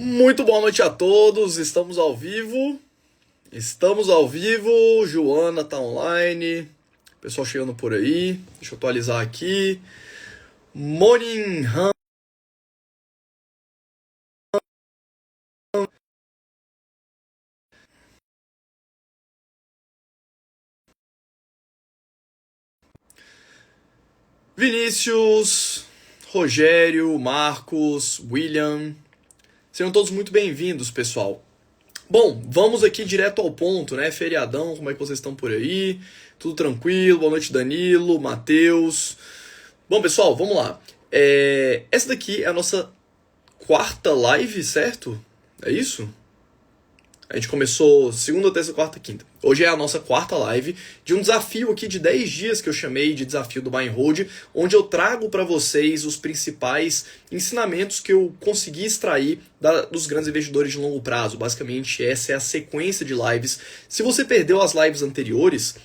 Muito boa noite a todos, estamos ao vivo. Estamos ao vivo, Joana tá online, pessoal chegando por aí. Deixa eu atualizar aqui. Morning Han, Vinícius, Rogério, Marcos, William. Sejam todos muito bem-vindos, pessoal. Bom, vamos aqui direto ao ponto, né? Feriadão, como é que vocês estão por aí? Tudo tranquilo? Boa noite, Danilo, Matheus. Bom, pessoal, vamos lá. Essa daqui é a nossa quarta live, certo? É isso? A gente começou segunda, terça, quarta, quinta. Hoje é a nossa quarta live de um desafio aqui de 10 dias que eu chamei de desafio do Buy and Hold, onde eu trago para vocês os principais ensinamentos que eu consegui extrair dos grandes investidores de longo prazo. Basicamente, essa é a sequência de lives. Se você perdeu as lives anteriores,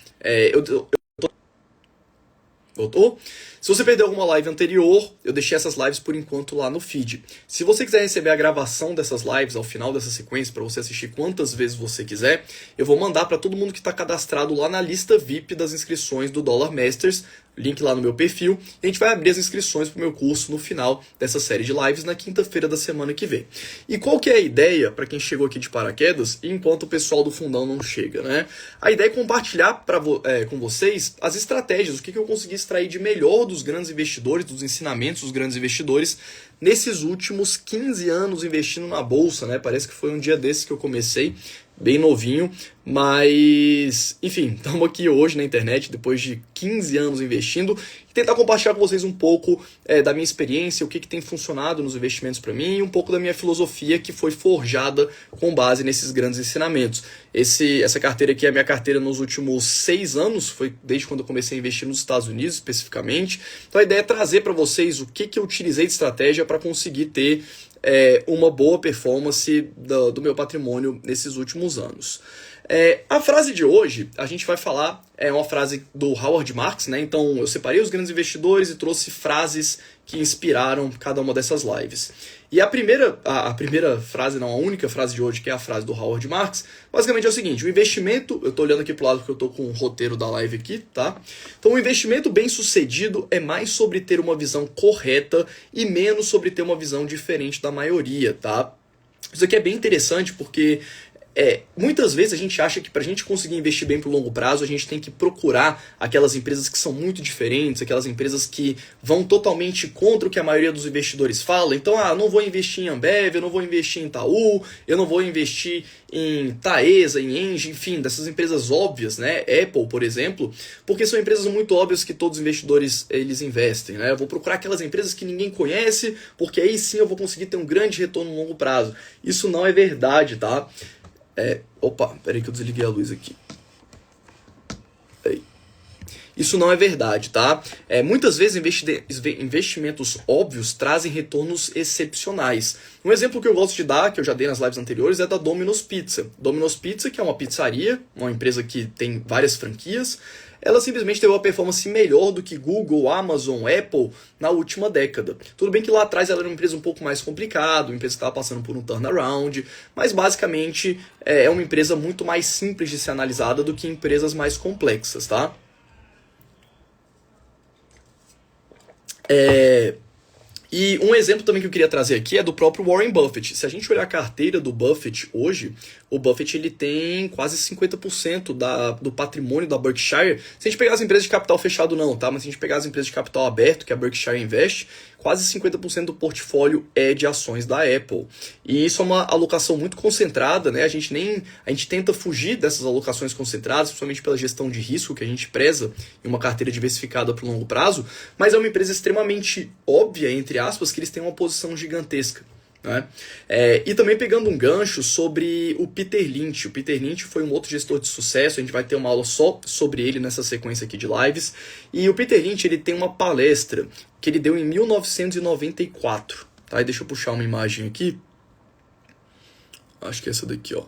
voltou? Se você perdeu alguma live anterior, eu deixei essas lives por enquanto lá no feed. Se você quiser receber a gravação dessas lives ao final dessa sequência, para você assistir quantas vezes você quiser, eu vou mandar para todo mundo que está cadastrado lá na lista VIP das inscrições do Dollar Masters, link lá no meu perfil, e a gente vai abrir as inscrições para o meu curso no final dessa série de lives na quinta-feira da semana que vem. E qual que é a ideia para quem chegou aqui de paraquedas, enquanto o pessoal do fundão não chega, né? A ideia é compartilhar com vocês as estratégias, o que eu consegui extrair de melhor dos grandes investidores, dos ensinamentos dos grandes investidores, nesses últimos 15 anos investindo na bolsa, né? Parece que foi um dia desses que eu comecei, bem novinho, mas enfim, estamos aqui hoje na internet depois de 15 anos investindo e tentar compartilhar com vocês um pouco da minha experiência, o que tem funcionado nos investimentos para mim e um pouco da minha filosofia que foi forjada com base nesses grandes ensinamentos. Essa carteira aqui é a minha carteira nos últimos 6 anos, foi desde quando eu comecei a investir nos Estados Unidos especificamente. Então a ideia é trazer para vocês o que eu utilizei de estratégia para conseguir ter uma boa performance do meu patrimônio nesses últimos anos. A frase de hoje, a gente vai falar, é uma frase do Howard Marks, né? Então eu separei os grandes investidores e trouxe frases que inspiraram cada uma dessas lives. E a primeira frase, não, a única frase de hoje, que é a frase do Howard Marks, basicamente é o seguinte: o investimento, eu tô olhando aqui pro lado porque eu tô com o roteiro da live aqui, tá? Então o investimento bem sucedido é mais sobre ter uma visão correta e menos sobre ter uma visão diferente da maioria, tá? Isso aqui é bem interessante porque muitas vezes a gente acha que para a gente conseguir investir bem para o longo prazo, a gente tem que procurar aquelas empresas que são muito diferentes, aquelas empresas que vão totalmente contra o que a maioria dos investidores fala. Então, não vou investir em Ambev, eu não vou investir em Itaú, eu não vou investir em Taesa, em Engie, enfim, dessas empresas óbvias, né? Apple, por exemplo, porque são empresas muito óbvias que todos os investidores eles investem, né? Eu vou procurar aquelas empresas que ninguém conhece, porque aí sim eu vou conseguir ter um grande retorno no longo prazo. Isso não é verdade, tá? Opa, peraí que eu desliguei a luz aqui. Isso não é verdade, tá? Muitas vezes investimentos óbvios trazem retornos excepcionais. Um exemplo que eu gosto de dar, que eu já dei nas lives anteriores, é da Domino's Pizza. Domino's Pizza, que é uma pizzaria, uma empresa que tem várias franquias, ela simplesmente teve uma performance melhor do que Google, Amazon, Apple na última década. Tudo bem que lá atrás ela era uma empresa um pouco mais complicada, uma empresa que estava passando por um turnaround, mas basicamente é uma empresa muito mais simples de ser analisada do que empresas mais complexas, tá? E um exemplo também que eu queria trazer aqui é do próprio Warren Buffett. Se a gente olhar a carteira do Buffett hoje, o Buffett ele tem quase 50% do patrimônio da Berkshire. Se a gente pegar as empresas de capital fechado não, tá? Mas se a gente pegar as empresas de capital aberto, que a Berkshire investe, quase 50% do portfólio é de ações da Apple. E isso é uma alocação muito concentrada, né? A gente tenta fugir dessas alocações concentradas, principalmente pela gestão de risco que a gente preza em uma carteira diversificada para o longo prazo, mas é uma empresa extremamente óbvia, entre aspas, que eles têm uma posição gigantesca. Né? E também pegando um gancho sobre o Peter Lynch. O Peter Lynch foi um outro gestor de sucesso, a gente vai ter uma aula só sobre ele nessa sequência aqui de lives. E o Peter Lynch ele tem uma palestra que ele deu em 1994. Tá? E deixa eu puxar uma imagem aqui. Acho que é essa daqui, ó.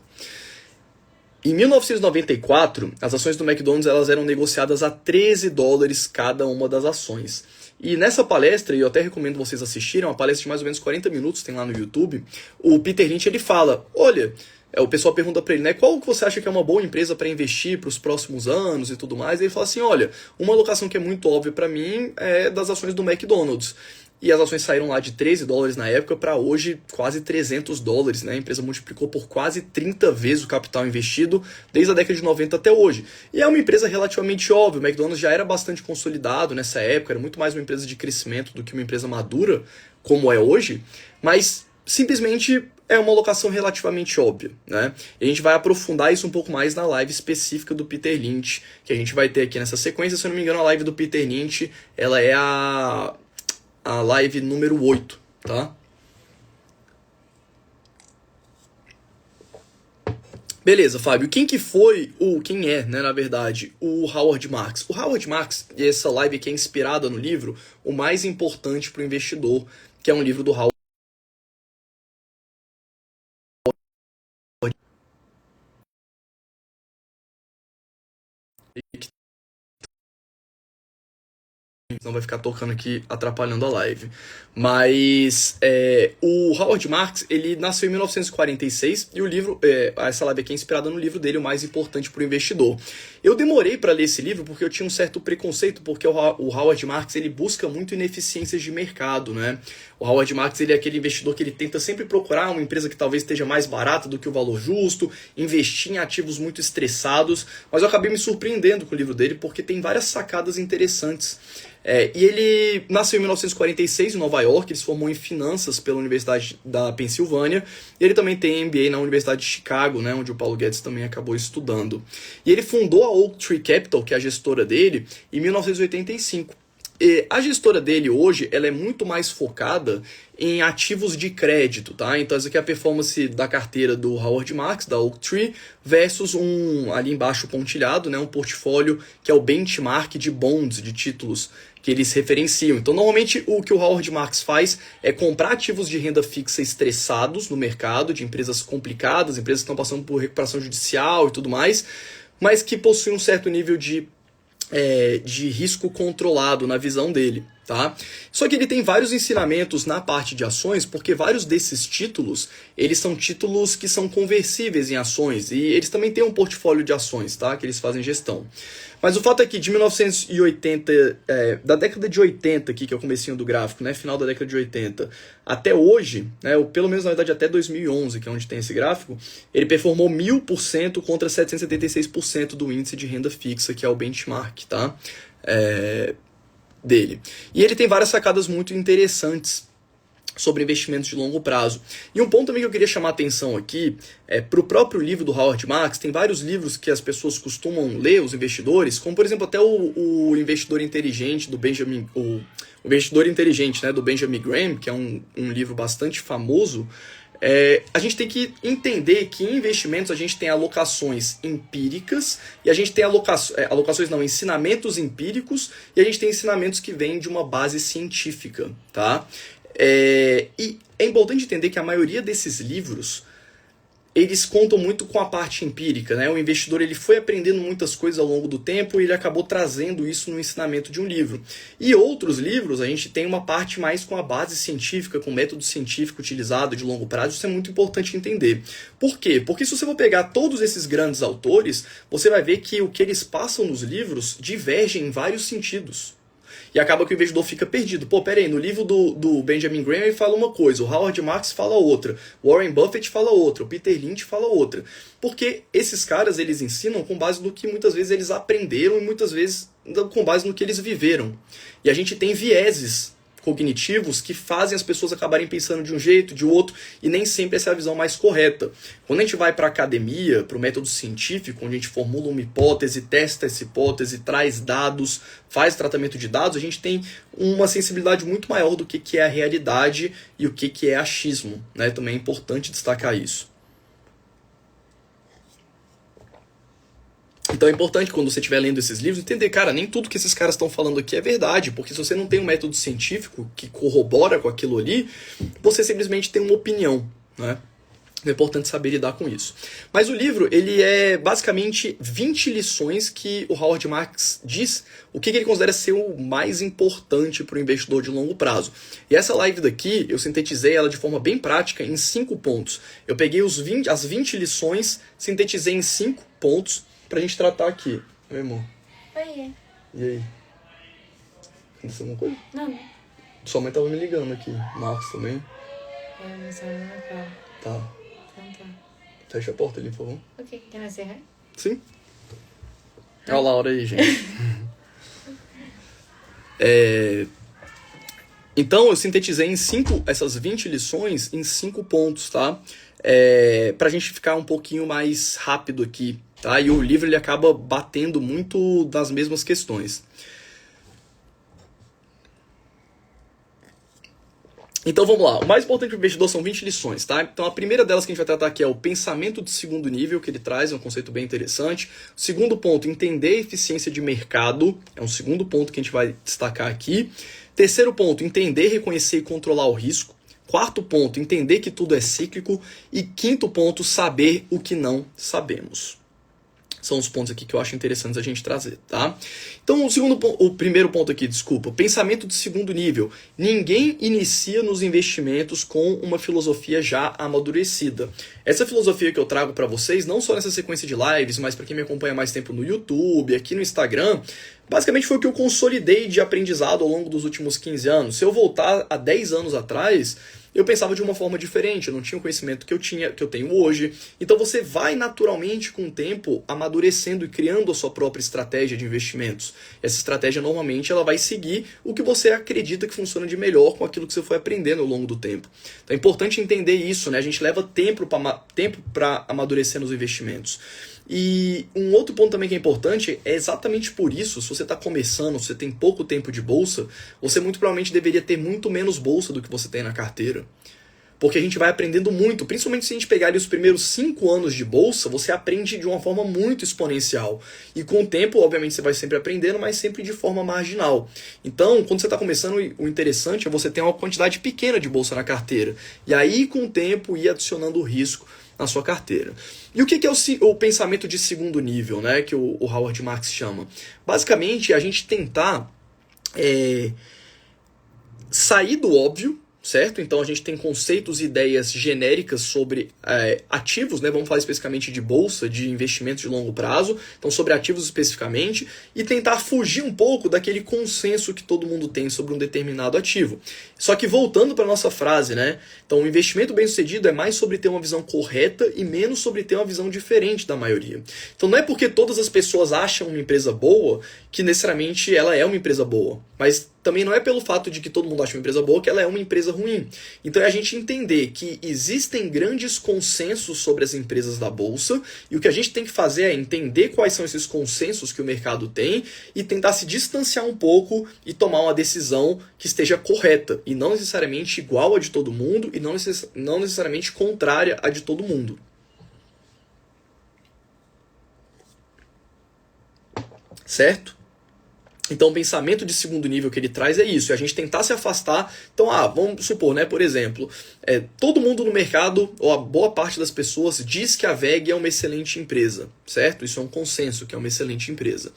Em 1994, as ações do McDonald's elas eram negociadas a $13 cada uma das ações. E nessa palestra, e eu até recomendo vocês assistirem, uma palestra de mais ou menos 40 minutos, tem lá no YouTube, o Peter Lynch ele fala, olha, o pessoal pergunta para ele, né, qual que você acha que é uma boa empresa para investir para os próximos anos e tudo mais, e ele fala assim, olha, uma alocação que é muito óbvia para mim é das ações do McDonald's. E as ações saíram lá de $13 na época para hoje quase $300, né? A empresa multiplicou por quase 30 vezes o capital investido desde a década de 90 até hoje. E é uma empresa relativamente óbvia, o McDonald's já era bastante consolidado nessa época, era muito mais uma empresa de crescimento do que uma empresa madura, como é hoje, mas simplesmente é uma alocação relativamente óbvia, né? E a gente vai aprofundar isso um pouco mais na live específica do Peter Lynch, que a gente vai ter aqui nessa sequência. Se eu não me engano, a live do Peter Lynch, ela é a live número 8, tá? Beleza, Fábio. Quem é, né, na verdade, o Howard Marks? O Howard Marks, e essa live aqui é inspirada no livro O Mais Importante para o Investidor, que é um livro do Howard. Não vai ficar tocando aqui atrapalhando a live. Mas o Howard Marks, ele nasceu em 1946 e o livro, essa live aqui é inspirada no livro dele, O Mais Importante para o Investidor. Eu demorei para ler esse livro porque eu tinha um certo preconceito, porque o Howard Marks ele busca muito ineficiências de mercado, né? O Howard Marks ele é aquele investidor que ele tenta sempre procurar uma empresa que talvez esteja mais barata do que o valor justo, investir em ativos muito estressados, mas eu acabei me surpreendendo com o livro dele porque tem várias sacadas interessantes. E ele nasceu em 1946 em Nova York, ele se formou em finanças pela Universidade da Pensilvânia, e ele também tem MBA na Universidade de Chicago, né, onde o Paulo Guedes também acabou estudando. E ele fundou a Oaktree Capital, que é a gestora dele, em 1985. E a gestora dele hoje, ela é muito mais focada em ativos de crédito, tá? Então essa aqui é a performance da carteira do Howard Marks, da Oaktree, versus ali embaixo pontilhado, né, um portfólio que é o benchmark de bonds, de títulos que eles referenciam. Então normalmente o que o Howard Marks faz é comprar ativos de renda fixa estressados no mercado, de empresas complicadas, empresas que estão passando por recuperação judicial e tudo mais, mas que possuem um certo nível de risco controlado na visão dele, tá? Só que ele tem vários ensinamentos na parte de ações, porque vários desses títulos, eles são títulos que são conversíveis em ações, e eles também têm um portfólio de ações, tá? Que eles fazem gestão. Mas o fato é que de 1980, da década de 80 aqui, que é o comecinho do gráfico, né, final da década de 80, até hoje, né, ou pelo menos na verdade até 2011, que é onde tem esse gráfico, ele performou 1000% contra 776% do índice de renda fixa, que é o benchmark, tá? Dele. E ele tem várias sacadas muito interessantes sobre investimentos de longo prazo. E um ponto também que eu queria chamar a atenção aqui para o próprio livro do Howard Marks. Tem vários livros que as pessoas costumam ler, os investidores, como por exemplo até o Investidor Inteligente do Benjamin, o Investidor Inteligente, né, do Benjamin Graham, que é um livro bastante famoso. A gente tem que entender que em investimentos a gente tem alocações empíricas e a gente tem ensinamentos empíricos, e a gente tem ensinamentos que vêm de uma base científica, tá? E é importante entender que a maioria desses livros, eles contam muito com a parte empírica, né? O investidor ele foi aprendendo muitas coisas ao longo do tempo e ele acabou trazendo isso no ensinamento de um livro. E outros livros, a gente tem uma parte mais com a base científica, com o método científico utilizado de longo prazo. Isso é muito importante entender. Por quê? Porque se você for pegar todos esses grandes autores, você vai ver que o que eles passam nos livros diverge em vários sentidos. E acaba que o investidor fica perdido. Pô, peraí, no livro do Benjamin Graham ele fala uma coisa, o Howard Marks fala outra, o Warren Buffett fala outra, o Peter Lynch fala outra. Porque esses caras, eles ensinam com base no que muitas vezes eles aprenderam e muitas vezes com base no que eles viveram. E a gente tem vieses cognitivos que fazem as pessoas acabarem pensando de um jeito, de outro, e nem sempre essa é a visão mais correta. Quando a gente vai para a academia, para o método científico, onde a gente formula uma hipótese, testa essa hipótese, traz dados, faz tratamento de dados, a gente tem uma sensibilidade muito maior do que é a realidade e o que é achismo, né? Também é importante destacar isso. Então é importante, quando você estiver lendo esses livros, entender, cara, nem tudo que esses caras estão falando aqui é verdade, porque se você não tem um método científico que corrobora com aquilo ali, você simplesmente tem uma opinião, né? É importante saber lidar com isso. Mas o livro, ele é basicamente 20 lições que o Howard Marks diz o que ele considera ser o mais importante para o investidor de longo prazo. E essa live daqui, eu sintetizei ela de forma bem prática em 5 pontos. Eu peguei as 20 lições, sintetizei em 5 pontos para a gente tratar aqui. Oi, amor. Oi. E aí? Aconteceu alguma coisa? Não. Sua mãe tava me ligando aqui. Marcos também. Mas eu não falo. Tá. Então tá. Fecha a porta ali, por favor. Ok, can I say hi? Sim. Olha a Laura aí, gente. Então, eu sintetizei essas 20 lições em 5 pontos, tá? Pra gente ficar um pouquinho mais rápido aqui, tá? E o livro ele acaba batendo muito das mesmas questões. Então vamos lá, o mais importante para o investidor são 20 lições, tá? Então a primeira delas que a gente vai tratar aqui é o pensamento de segundo nível, que ele traz, é um conceito bem interessante. O segundo ponto, entender a eficiência de mercado, é um segundo ponto que a gente vai destacar aqui. Terceiro ponto, entender, reconhecer e controlar o risco. Quarto ponto, entender que tudo é cíclico. E quinto ponto, saber o que não sabemos. São os pontos aqui que eu acho interessantes a gente trazer, tá? Então, o primeiro ponto aqui, desculpa, pensamento de segundo nível. Ninguém inicia nos investimentos com uma filosofia já amadurecida. Essa filosofia que eu trago para vocês, não só nessa sequência de lives, mas para quem me acompanha mais tempo no YouTube, aqui no Instagram, basicamente foi o que eu consolidei de aprendizado ao longo dos últimos 15 anos. Se eu voltar a 10 anos atrás, eu pensava de uma forma diferente, eu não tinha o conhecimento que eu tenho hoje. Então você vai naturalmente com o tempo amadurecendo e criando a sua própria estratégia de investimentos. Essa estratégia normalmente ela vai seguir o que você acredita que funciona de melhor com aquilo que você foi aprendendo ao longo do tempo. Então é importante entender isso, né? A gente leva tempo para amadurecer nos investimentos. E um outro ponto também que é importante é exatamente por isso, se você está começando, se você tem pouco tempo de bolsa, você muito provavelmente deveria ter muito menos bolsa do que você tem na carteira. Porque a gente vai aprendendo muito, principalmente se a gente pegar ali os primeiros 5 anos de bolsa, você aprende de uma forma muito exponencial. E com o tempo, obviamente, você vai sempre aprendendo, mas sempre de forma marginal. Então, quando você está começando, o interessante é você ter uma quantidade pequena de bolsa na carteira. E aí, com o tempo, ir adicionando o risco na sua carteira. E o que é o pensamento de segundo nível, né, que o Howard Marks chama? Basicamente, a gente tentar sair do óbvio, certo? Então a gente tem conceitos e ideias genéricas sobre ativos, né? Vamos falar especificamente de bolsa, de investimentos de longo prazo, então sobre ativos especificamente, e tentar fugir um pouco daquele consenso que todo mundo tem sobre um determinado ativo. Só que voltando para a nossa frase, né? Então o investimento bem sucedido é mais sobre ter uma visão correta e menos sobre ter uma visão diferente da maioria. Então não é porque todas as pessoas acham uma empresa boa que necessariamente ela é uma empresa boa, mas também não é pelo fato de que todo mundo acha uma empresa boa que ela é uma empresa ruim. Então é a gente entender que existem grandes consensos sobre as empresas da bolsa e o que a gente tem que fazer é entender quais são esses consensos que o mercado tem e tentar se distanciar um pouco e tomar uma decisão que esteja correta e não necessariamente igual a de todo mundo e não necessariamente contrária a de todo mundo. Certo? Então o pensamento de segundo nível que ele traz é isso, é a gente tentar se afastar. Então, vamos supor, né, por exemplo, todo mundo no mercado, ou a boa parte das pessoas, diz que a VEG é uma excelente empresa, certo? Isso é um consenso, que é uma excelente empresa.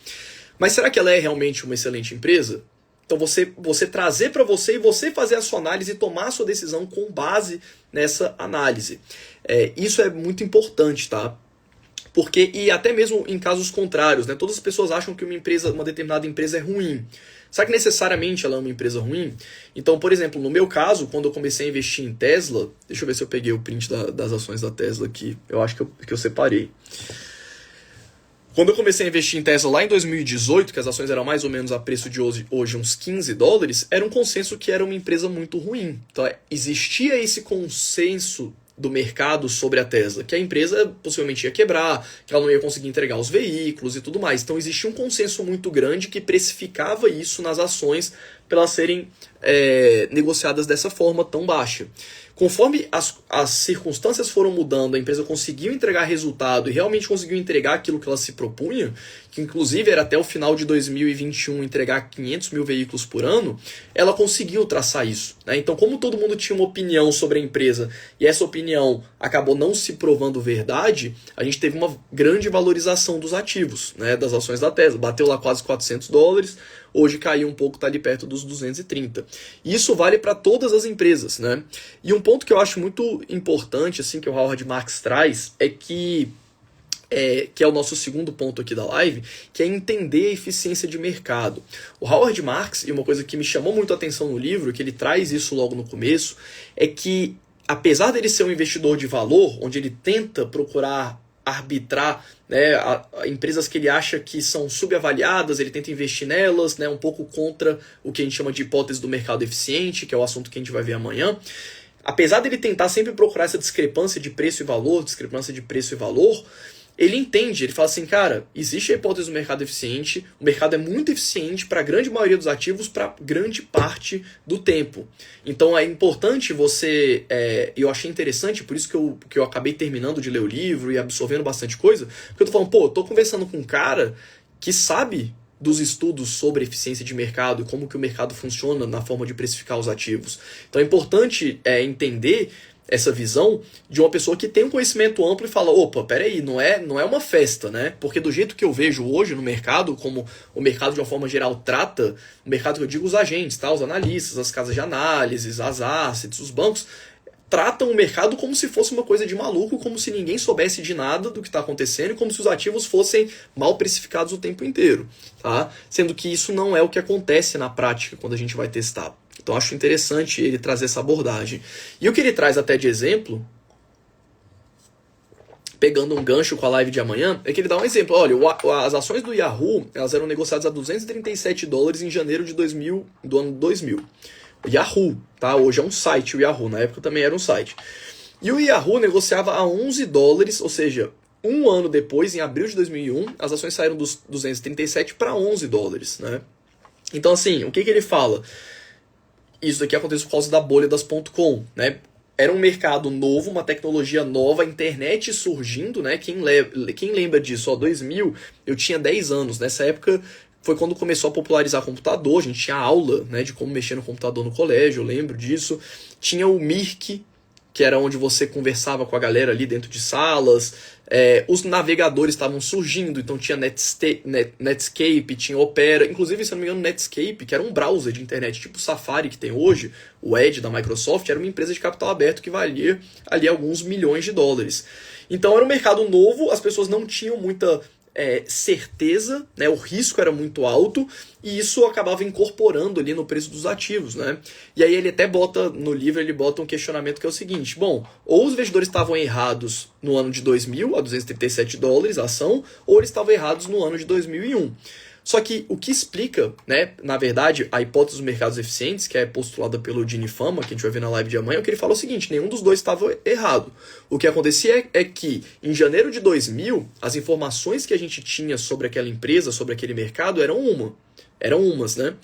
Mas será que ela é realmente uma excelente empresa? Então você trazer para você e você fazer a sua análise e tomar a sua decisão com base nessa análise. Isso é muito importante, tá? Porque, e até mesmo em casos contrários, né? Todas as pessoas acham que uma determinada empresa é ruim. Será que necessariamente ela é uma empresa ruim? Então, por exemplo, no meu caso, quando eu comecei a investir em Tesla, deixa eu ver se eu peguei o print das ações da Tesla aqui. Eu acho que eu separei. Quando eu comecei a investir em Tesla lá em 2018, que as ações eram mais ou menos a preço de hoje uns $15, era um consenso que era uma empresa muito ruim. Então, existia esse consenso do mercado sobre a Tesla, que a empresa possivelmente ia quebrar, que ela não ia conseguir entregar os veículos e tudo mais. Então existia um consenso muito grande que precificava isso nas ações para elas serem negociadas dessa forma tão baixa. Conforme as circunstâncias foram mudando, a empresa conseguiu entregar resultado e realmente conseguiu entregar aquilo que ela se propunha, que inclusive era até o final de 2021 entregar 500 mil veículos por ano, ela conseguiu traçar isso, né? Então, como todo mundo tinha uma opinião sobre a empresa e essa opinião acabou não se provando verdade, a gente teve uma grande valorização dos ativos, né, das ações da Tesla. Bateu lá quase $400, hoje caiu um pouco, está ali perto dos 230. E isso vale para todas as empresas, né? E um ponto que eu acho muito importante, assim, que o Howard Marks traz, é que é o nosso segundo ponto aqui da live, que é entender a eficiência de mercado. O Howard Marks, e uma coisa que me chamou muito a atenção no livro, que ele traz isso logo no começo, é que apesar dele ser um investidor de valor, onde ele tenta procurar arbitrar, né, empresas que ele acha que são subavaliadas, ele tenta investir nelas, né, um pouco contra o que a gente chama de hipótese do mercado eficiente, que é o assunto que a gente vai ver amanhã. Apesar dele tentar sempre procurar essa discrepância de preço e valor, ele entende, ele fala assim, cara, existe a hipótese do mercado eficiente, o mercado é muito eficiente para a grande maioria dos ativos, para grande parte do tempo. Então é importante você, eu achei interessante, por isso que eu acabei terminando de ler o livro e absorvendo bastante coisa, porque eu tô falando, eu tô conversando com um cara que sabe dos estudos sobre eficiência de mercado e como que o mercado funciona na forma de precificar os ativos. Então é importante entender essa visão de uma pessoa que tem um conhecimento amplo e fala, opa, peraí, não é uma festa, né? Porque do jeito que eu vejo hoje no mercado, como o mercado de uma forma geral trata, o mercado que eu digo os agentes, tá? Os analistas, as casas de análise, as assets, os bancos, tratam o mercado como se fosse uma coisa de maluco, como se ninguém soubesse de nada do que está acontecendo e como se os ativos fossem mal precificados o tempo inteiro, tá? Sendo que isso não é o que acontece na prática quando a gente vai testar. Então acho interessante ele trazer essa abordagem. E o que ele traz até de exemplo, pegando um gancho com a live de amanhã, é que ele dá um exemplo. Olha, as ações do Yahoo, elas eram negociadas a $237 em janeiro do ano 2000. Yahoo, tá? Hoje é um site o Yahoo, na época também era um site. E o Yahoo negociava a $11, ou seja, um ano depois, em abril de 2001, as ações saíram dos 237 para $11, né? Então assim, o que ele fala? Isso daqui aconteceu por causa da bolha das .com, né? Era um mercado novo, uma tecnologia nova, a internet surgindo, né? Quem lembra disso? 2000, eu tinha 10 anos. Nessa época foi quando começou a popularizar computador, a gente tinha aula, né, de como mexer no computador no colégio, eu lembro disso. Tinha o Mirk, que era onde você conversava com a galera ali dentro de salas. Os navegadores estavam surgindo, então tinha Netscape, tinha Opera, inclusive, se eu não me engano, Netscape, que era um browser de internet tipo o Safari que tem hoje, o Edge da Microsoft, era uma empresa de capital aberto que valia ali alguns milhões de dólares. Então era um mercado novo, as pessoas não tinham muita certeza, né? O risco era muito alto e isso acabava incorporando ali no preço dos ativos, né? E aí ele até bota, no livro, ele bota um questionamento que é o seguinte, bom, ou os investidores estavam errados no ano de 2000, a $237 a ação, ou eles estavam errados no ano de 2001. Só que o que explica, né, na verdade, a hipótese dos mercados eficientes, que é postulada pelo Gini Fama, que a gente vai ver na live de amanhã, o que ele fala é o seguinte, nenhum dos dois estava errado. O que acontecia é que, em janeiro de 2000, as informações que a gente tinha sobre aquela empresa, sobre aquele mercado, eram umas, né?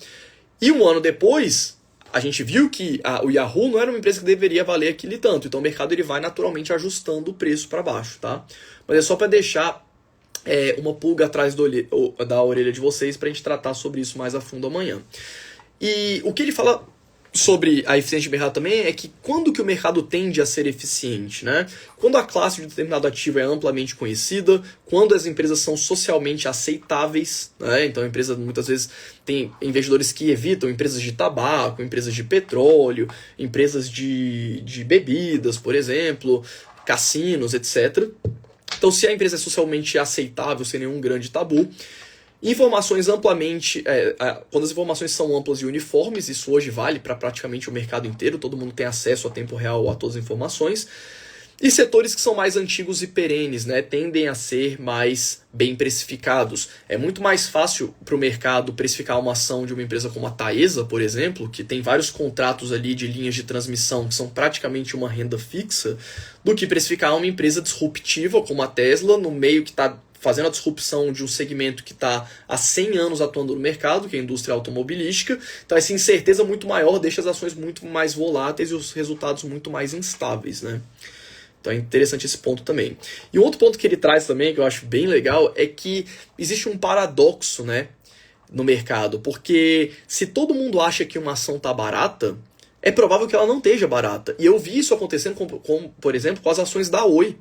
E um ano depois, a gente viu que o Yahoo não era uma empresa que deveria valer aquele tanto, então o mercado ele vai naturalmente ajustando o preço para baixo, tá? Mas é só para deixar uma pulga atrás da orelha de vocês para a gente tratar sobre isso mais a fundo amanhã. E o que ele fala sobre a eficiência de mercado também é que quando que o mercado tende a ser eficiente, né? Quando a classe de determinado ativo é amplamente conhecida, quando as empresas são socialmente aceitáveis, né? Então a empresa muitas vezes tem investidores que evitam empresas de tabaco, empresas de petróleo, empresas de bebidas, por exemplo, cassinos, etc. Então, se a empresa é socialmente aceitável, sem nenhum grande tabu, informações amplamente... quando as informações são amplas e uniformes, isso hoje vale para praticamente o mercado inteiro, todo mundo tem acesso a tempo real a todas as informações. E setores que são mais antigos e perenes, né, tendem a ser mais bem precificados. É muito mais fácil para o mercado precificar uma ação de uma empresa como a Taesa, por exemplo, que tem vários contratos ali de linhas de transmissão que são praticamente uma renda fixa, do que precificar uma empresa disruptiva como a Tesla, no meio que está fazendo a disrupção de um segmento que está há 100 anos atuando no mercado, que é a indústria automobilística. Então essa incerteza muito maior deixa as ações muito mais voláteis e os resultados muito mais instáveis, né? Então é interessante esse ponto também. E um outro ponto que ele traz também, que eu acho bem legal, é que existe um paradoxo, né, no mercado. Porque se todo mundo acha que uma ação está barata, é provável que ela não esteja barata. E eu vi isso acontecendo, por exemplo, com as ações da Oi.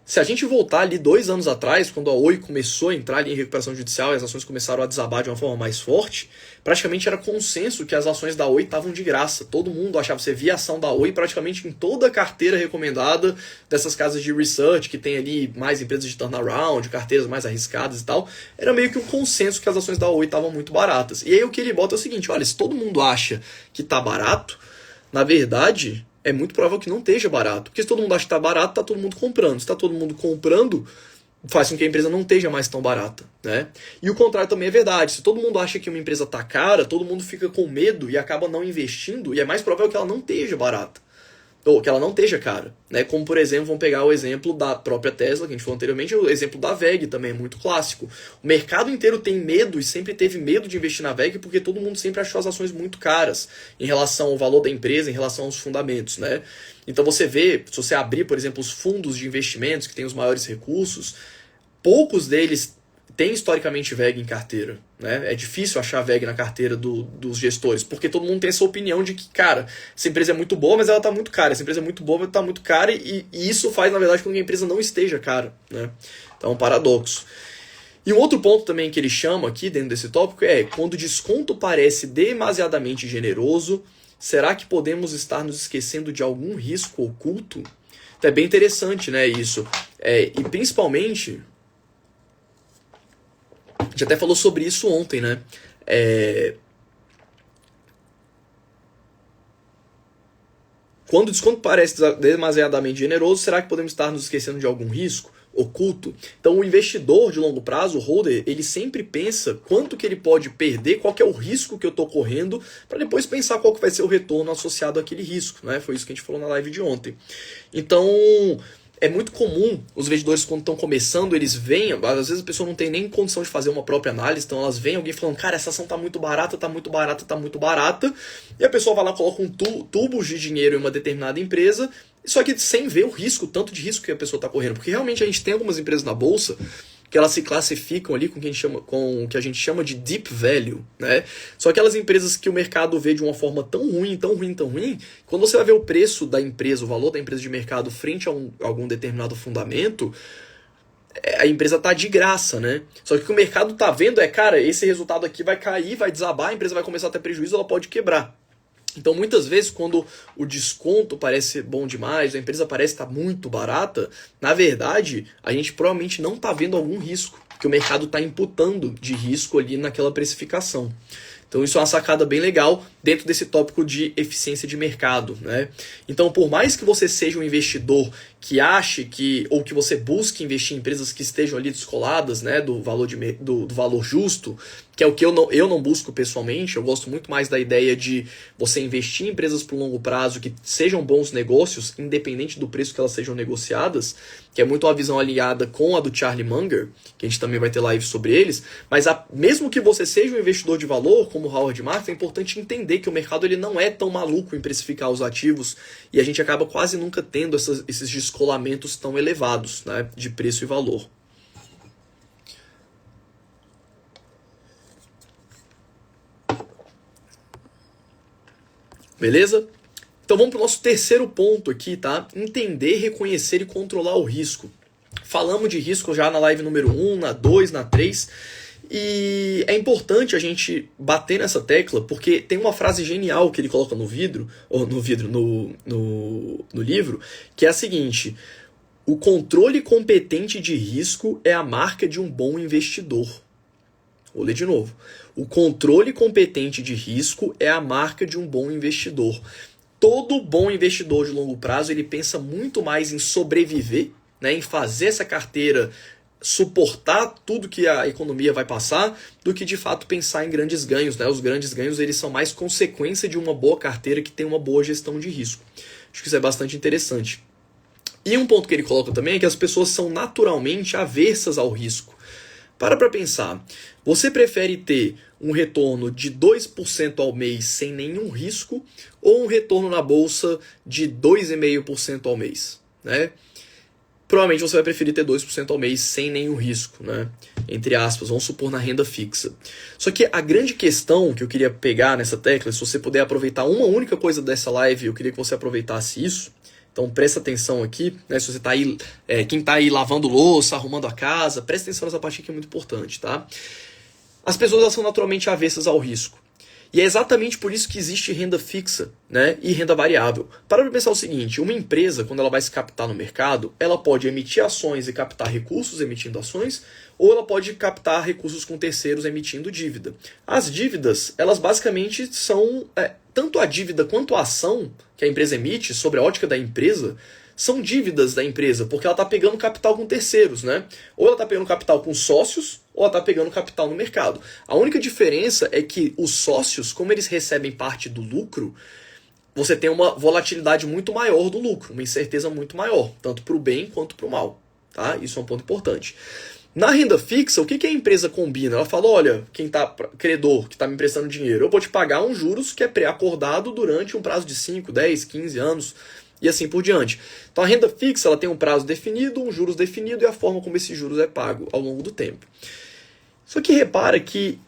Se a gente voltar ali 2 anos atrás, quando a Oi começou a entrar ali em recuperação judicial e as ações começaram a desabar de uma forma mais forte, praticamente era consenso que as ações da Oi estavam de graça. Todo mundo achava, você via a ação da Oi praticamente em toda a carteira recomendada dessas casas de research, que tem ali mais empresas de turnaround, carteiras mais arriscadas e tal. Era meio que um consenso que as ações da Oi estavam muito baratas. E aí o que ele bota é o seguinte, olha, se todo mundo acha que está barato, na verdade, é muito provável que não esteja barato. Porque se todo mundo acha que está barato, está todo mundo comprando. Se está todo mundo comprando, faz com que a empresa não esteja mais tão barata, né? E o contrário também é verdade. Se todo mundo acha que uma empresa está cara, todo mundo fica com medo e acaba não investindo, e é mais provável que ela não esteja barata. Ou que ela não esteja cara, né? Como, por exemplo, vamos pegar o exemplo da própria Tesla, que a gente falou anteriormente, o exemplo da VEG também é muito clássico. O mercado inteiro tem medo e sempre teve medo de investir na VEG porque todo mundo sempre achou as ações muito caras em relação ao valor da empresa, em relação aos fundamentos, né? Então você vê, se você abrir, por exemplo, os fundos de investimentos que têm os maiores recursos, poucos deles têm historicamente VEG em carteira, né? É difícil achar VEG na carteira dos gestores, porque todo mundo tem essa opinião de que, cara, essa empresa é muito boa, mas ela está muito cara. Essa empresa é muito boa, mas está muito cara, e isso faz, na verdade, com que a empresa não esteja cara, né? Então é um paradoxo. E um outro ponto também que ele chama aqui dentro desse tópico é: quando o desconto parece demasiadamente generoso, será que podemos estar nos esquecendo de algum risco oculto? Então é bem interessante, né, isso. E principalmente, a gente até falou sobre isso ontem, né? Quando o desconto parece demasiadamente generoso, será que podemos estar nos esquecendo de algum risco oculto? Então o investidor de longo prazo, o holder, ele sempre pensa quanto que ele pode perder, qual que é o risco que eu estou correndo, para depois pensar qual que vai ser o retorno associado àquele risco, né? Foi isso que a gente falou na live de ontem. Então é muito comum os investidores, quando estão começando, eles veem, às vezes a pessoa não tem nem condição de fazer uma própria análise, então elas veem alguém falando, cara, essa ação tá muito barata, tá muito barata, tá muito barata, e a pessoa vai lá, coloca tubos de dinheiro em uma determinada empresa, só que sem ver o risco, tanto de risco que a pessoa está correndo, porque realmente a gente tem algumas empresas na bolsa que elas se classificam ali com o que a gente chama de deep value, né? São aquelas empresas que o mercado vê de uma forma tão ruim, tão ruim, tão ruim, quando você vai ver o preço da empresa, o valor da empresa de mercado frente a algum determinado fundamento, a empresa tá de graça, né? Só que o que o mercado tá vendo é, cara, esse resultado aqui vai cair, vai desabar, a empresa vai começar a ter prejuízo, ela pode quebrar. Então, muitas vezes, quando o desconto parece bom demais, a empresa parece estar muito barata, na verdade, a gente provavelmente não está vendo algum risco, que o mercado está imputando de risco ali naquela precificação. Então, isso é uma sacada bem legal dentro desse tópico de eficiência de mercado, né? Então, por mais que você seja um investidor que ache que, ou que você busque investir em empresas que estejam ali descoladas, né, do valor, do valor justo, que é o que eu não busco pessoalmente, eu gosto muito mais da ideia de você investir em empresas por longo prazo que sejam bons negócios, independente do preço que elas sejam negociadas, que é muito uma visão alinhada com a do Charlie Munger, que a gente também vai ter live sobre eles, mas mesmo que você seja um investidor de valor, como o Howard Marks, é importante entender que o mercado ele não é tão maluco em precificar os ativos, e a gente acaba quase nunca tendo esses descolamentos tão elevados, né, de preço e valor. Beleza? Então vamos para o nosso terceiro ponto aqui, tá? Entender, reconhecer e controlar o risco. Falamos de risco já na live número 1, na 2, na 3. E é importante a gente bater nessa tecla, porque tem uma frase genial que ele coloca no livro, que é a seguinte: o controle competente de risco é a marca de um bom investidor. Vou ler de novo. O controle competente de risco é a marca de um bom investidor. Todo bom investidor de longo prazo, ele pensa muito mais em sobreviver, né, em fazer essa carteira suportar tudo que a economia vai passar, do que de fato pensar em grandes ganhos, né? Os grandes ganhos eles são mais consequência de uma boa carteira que tem uma boa gestão de risco. Acho que isso é bastante interessante. E um ponto que ele coloca também é que as pessoas são naturalmente aversas ao risco. Para pensar. Você prefere ter um retorno de 2% ao mês sem nenhum risco ou um retorno na bolsa de 2,5% ao mês, né? Provavelmente você vai preferir ter 2% ao mês sem nenhum risco, né? Entre aspas, vamos supor na renda fixa. Só que a grande questão que eu queria pegar nessa tecla, se você puder aproveitar uma única coisa dessa live, eu queria que você aproveitasse isso. Então presta atenção aqui, né? Se você tá aí, quem tá aí lavando louça, arrumando a casa, presta atenção nessa parte aqui que é muito importante, tá? As pessoas elas são naturalmente avessas ao risco. E é exatamente por isso que existe renda fixa, né, e renda variável. Para pensar o seguinte, uma empresa, quando ela vai se captar no mercado, ela pode emitir ações e captar recursos emitindo ações, ou ela pode captar recursos com terceiros emitindo dívida. As dívidas, elas basicamente são, tanto a dívida quanto a ação que a empresa emite, sobre a ótica da empresa, são dívidas da empresa, porque ela está pegando capital com terceiros, né? Ou ela está pegando capital com sócios, ou ela está pegando capital no mercado. A única diferença é que os sócios, como eles recebem parte do lucro, você tem uma volatilidade muito maior do lucro, uma incerteza muito maior, tanto para o bem quanto para o mal. Tá? Isso é um ponto importante. Na renda fixa, o que a empresa combina? Ela fala, olha, quem está credor, que está me emprestando dinheiro, eu vou te pagar um juros que é pré-acordado durante um prazo de 5, 10, 15 anos, e assim por diante. Então a renda fixa ela tem um prazo definido, um juros definido e a forma como esse juros é pago ao longo do tempo. Só que repara que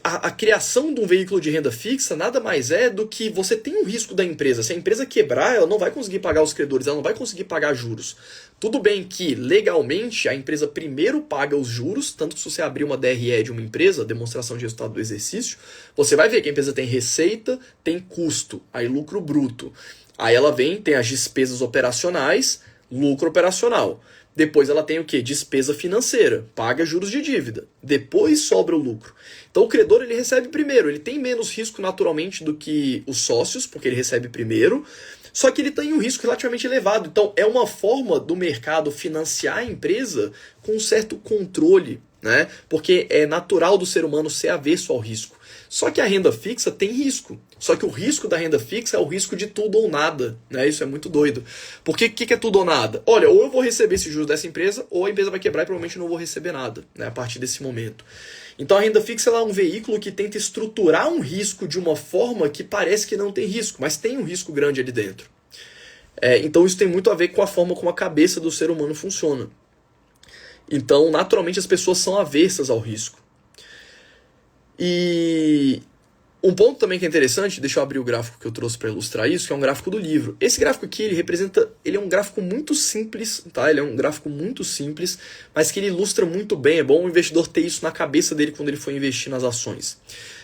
a criação de um veículo de renda fixa nada mais é do que você tem um risco da empresa. Se a empresa quebrar, ela não vai conseguir pagar os credores, ela não vai conseguir pagar juros. Tudo bem que, legalmente, a empresa primeiro paga os juros, tanto que se você abrir uma DRE de uma empresa, demonstração de resultado do exercício, você vai ver que a empresa tem receita, tem custo, aí lucro bruto. Aí ela tem as despesas operacionais, lucro operacional. Depois ela tem o quê? Despesa financeira, paga juros de dívida. Depois sobra o lucro. Então o credor ele recebe primeiro, ele tem menos risco naturalmente do que os sócios, porque ele recebe primeiro, só que ele tem um risco relativamente elevado. Então é uma forma do mercado financiar a empresa com um certo controle, né? Porque é natural do ser humano ser avesso ao risco. Só que a renda fixa tem risco. Só que o risco da renda fixa é o risco de tudo ou nada, né? Isso é muito doido. Porque o que é tudo ou nada? Olha, ou eu vou receber esse juros dessa empresa, ou a empresa vai quebrar e provavelmente não vou receber nada, né? A partir desse momento. Então a renda fixa ela é um veículo que tenta estruturar um risco de uma forma que parece que não tem risco, mas tem um risco grande ali dentro. Então isso tem muito a ver com a forma como a cabeça do ser humano funciona. Então, naturalmente, as pessoas são aversas ao risco. E um ponto também que é interessante, deixa eu abrir o gráfico que eu trouxe para ilustrar isso, que é um gráfico do livro. Esse gráfico aqui, ele é um gráfico muito simples, tá? Ele é um gráfico muito simples, mas que ele ilustra muito bem. É bom o investidor ter isso na cabeça dele quando ele for investir nas ações.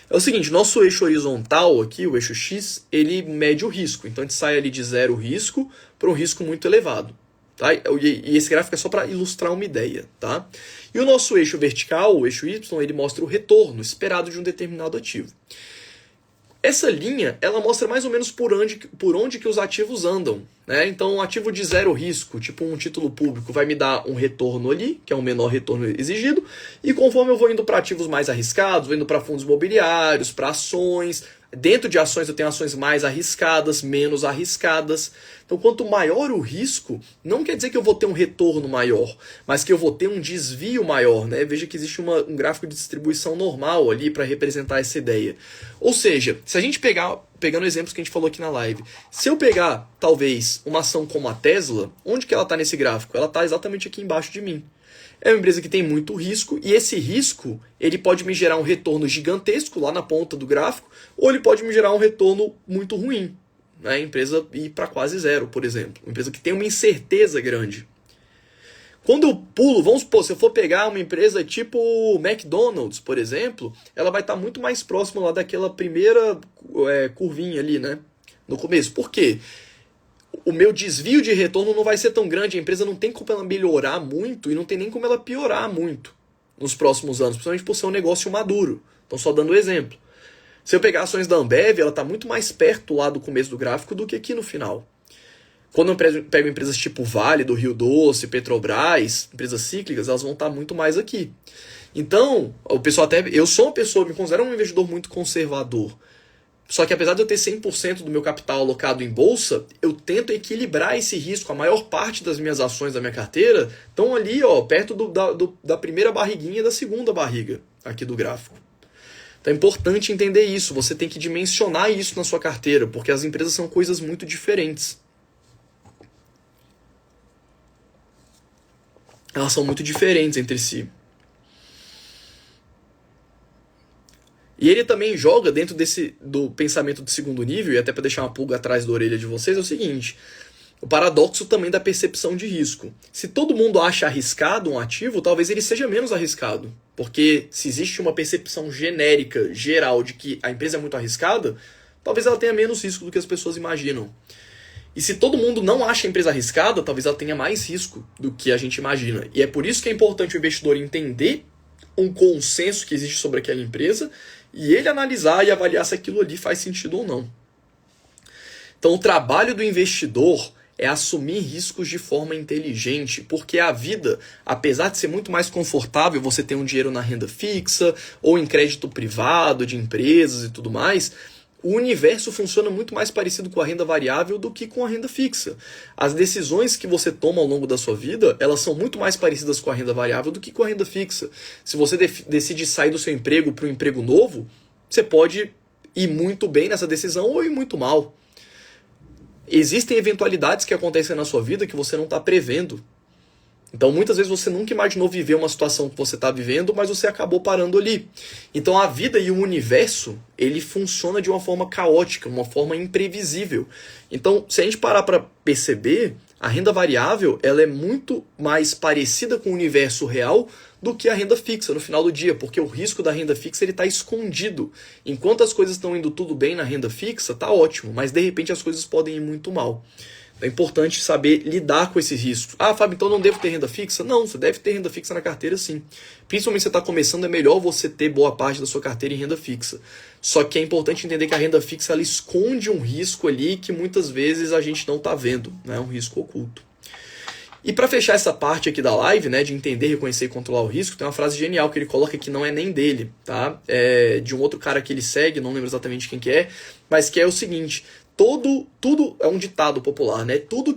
É o seguinte, nosso eixo horizontal aqui, o eixo X, ele mede o risco. Então a gente sai ali de zero risco para um risco muito elevado. Tá? E esse gráfico é só para ilustrar uma ideia. Tá? E o nosso eixo vertical, o eixo Y, ele mostra o retorno esperado de um determinado ativo. Essa linha, ela mostra mais ou menos por onde que os ativos andam. Né? Então, um ativo de zero risco, tipo um título público, vai me dar um retorno ali, que é o menor retorno exigido, e conforme eu vou indo para ativos mais arriscados, vou indo para fundos imobiliários, para ações. Dentro de ações eu tenho ações mais arriscadas, menos arriscadas. Então, quanto maior o risco, não quer dizer que eu vou ter um retorno maior, mas que eu vou ter um desvio maior. Né? Veja que existe um gráfico de distribuição normal ali para representar essa ideia. Ou seja, se a gente pegando exemplos que a gente falou aqui na live, se eu pegar, talvez, uma ação como a Tesla, onde que ela está nesse gráfico? Ela está exatamente aqui embaixo de mim. É uma empresa que tem muito risco, e esse risco ele pode me gerar um retorno gigantesco lá na ponta do gráfico, ou ele pode me gerar um retorno muito ruim. Né? A empresa ir para quase zero, por exemplo. Uma empresa que tem uma incerteza grande. Quando eu pulo, vamos supor, se eu for pegar uma empresa tipo McDonald's, por exemplo, ela vai estar muito mais próxima lá daquela primeira curvinha ali, né? No começo. Por quê? O meu desvio de retorno não vai ser tão grande, a empresa não tem como ela melhorar muito e não tem nem como ela piorar muito nos próximos anos, principalmente por ser um negócio maduro. Então, só dando um exemplo. Se eu pegar ações da Ambev, ela está muito mais perto lá do começo do gráfico do que aqui no final. Quando eu pego empresas tipo Vale, do Rio Doce, Petrobras, empresas cíclicas, elas vão estar muito mais aqui. Então, o pessoal eu sou uma pessoa, me considero um investidor muito conservador. Só que apesar de eu ter 100% do meu capital alocado em bolsa, eu tento equilibrar esse risco. A maior parte das minhas ações da minha carteira estão ali, ó, perto da primeira barriguinha e da segunda barriga aqui do gráfico. Então é importante entender isso. Você tem que dimensionar isso na sua carteira, porque as empresas são coisas muito diferentes. Elas são muito diferentes entre si. E ele também joga dentro do pensamento de segundo nível, e até para deixar uma pulga atrás da orelha de vocês, é o seguinte: o paradoxo também da percepção de risco. Se todo mundo acha arriscado um ativo, talvez ele seja menos arriscado. Porque se existe uma percepção genérica, geral, de que a empresa é muito arriscada, talvez ela tenha menos risco do que as pessoas imaginam. E se todo mundo não acha a empresa arriscada, talvez ela tenha mais risco do que a gente imagina. E é por isso que é importante o investidor entender um consenso que existe sobre aquela empresa e ele analisar e avaliar se aquilo ali faz sentido ou não. Então o trabalho do investidor é assumir riscos de forma inteligente, porque a vida, apesar de ser muito mais confortável você ter um dinheiro na renda fixa ou em crédito privado de empresas e tudo mais, o universo funciona muito mais parecido com a renda variável do que com a renda fixa. As decisões que você toma ao longo da sua vida, elas são muito mais parecidas com a renda variável do que com a renda fixa. Se você decide sair do seu emprego para um emprego novo, você pode ir muito bem nessa decisão ou ir muito mal. Existem eventualidades que acontecem na sua vida que você não está prevendo. Então, muitas vezes você nunca imaginou viver uma situação que você está vivendo, mas você acabou parando ali. Então, a vida e o universo, ele funciona de uma forma caótica, uma forma imprevisível. Então, se a gente parar para perceber, a renda variável ela é muito mais parecida com o universo real do que a renda fixa no final do dia, porque o risco da renda fixa está escondido. Enquanto as coisas estão indo tudo bem na renda fixa, está ótimo, mas de repente as coisas podem ir muito mal. É importante saber lidar com esses riscos. Ah, Fábio, então não devo ter renda fixa? Não, você deve ter renda fixa na carteira sim. Principalmente se você está começando, é melhor você ter boa parte da sua carteira em renda fixa. Só que é importante entender que a renda fixa ela esconde um risco ali que muitas vezes a gente não está vendo, né? Um risco oculto. E para fechar essa parte aqui da live, né, de entender, reconhecer e controlar o risco, tem uma frase genial que ele coloca que não é nem dele, tá? É de um outro cara que ele segue, não lembro exatamente quem que é, mas que é o seguinte: tudo é um ditado popular, né? Tudo o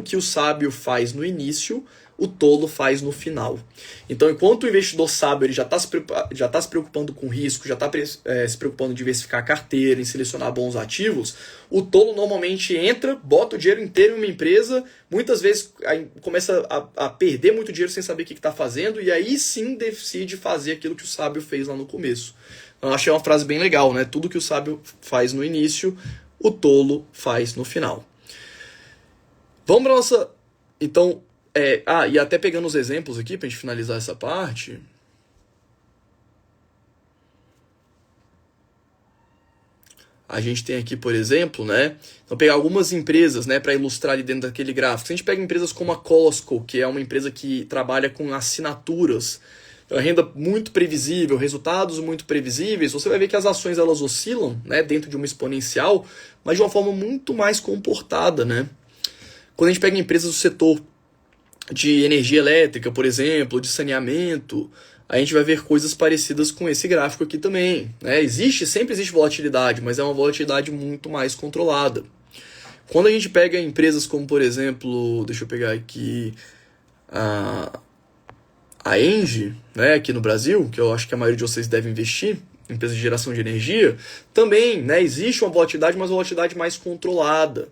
que o sábio faz no início, o tolo faz no final. Então, enquanto o investidor sábio ele já está se preocupando com risco, já está se preocupando em diversificar a carteira, em selecionar bons ativos, o tolo normalmente entra, bota o dinheiro inteiro em uma empresa, muitas vezes começa a perder muito dinheiro sem saber o que está fazendo, e aí sim decide fazer aquilo que o sábio fez lá no começo. Eu achei uma frase bem legal, né? Tudo que o sábio faz no início, o tolo faz no final. Vamos para nossa... Então, e até pegando os exemplos aqui, para a gente finalizar essa parte... A gente tem aqui, por exemplo, né? Então, pegar algumas empresas, né, para ilustrar ali dentro daquele gráfico. Se a gente pega empresas como a Costco, que é uma empresa que trabalha com assinaturas, uma renda muito previsível, resultados muito previsíveis, você vai ver que as ações elas oscilam, né, dentro de uma exponencial, mas de uma forma muito mais comportada, né? Quando a gente pega empresas do setor de energia elétrica, por exemplo, de saneamento, a gente vai ver coisas parecidas com esse gráfico aqui também, né? Sempre existe volatilidade, mas é uma volatilidade muito mais controlada. Quando a gente pega empresas como, por exemplo, deixa eu pegar aqui a Engie, né, aqui no Brasil, que eu acho que a maioria de vocês deve investir, empresa de geração de energia, também, né, existe uma volatilidade, mas uma volatilidade mais controlada,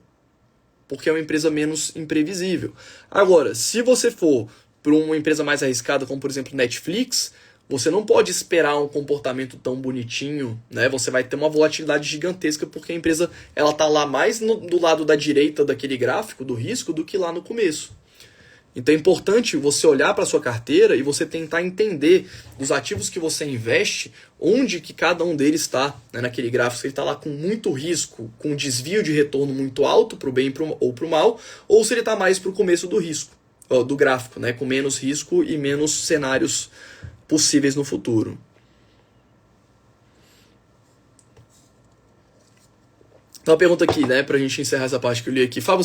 porque é uma empresa menos imprevisível. Agora, se você for para uma empresa mais arriscada, como por exemplo Netflix, você não pode esperar um comportamento tão bonitinho, né? Você vai ter uma volatilidade gigantesca, porque a empresa ela está lá mais do lado da direita daquele gráfico do risco do que lá no começo. Então é importante você olhar para a sua carteira e você tentar entender dos ativos que você investe, onde que cada um deles está, né, naquele gráfico. Se ele está lá com muito risco, com desvio de retorno muito alto para o bem ou para o mal, ou se ele está mais para o começo do risco, do gráfico, né, com menos risco e menos cenários possíveis no futuro. Uma pergunta aqui, né, pra gente encerrar essa parte que eu li aqui. Fábio,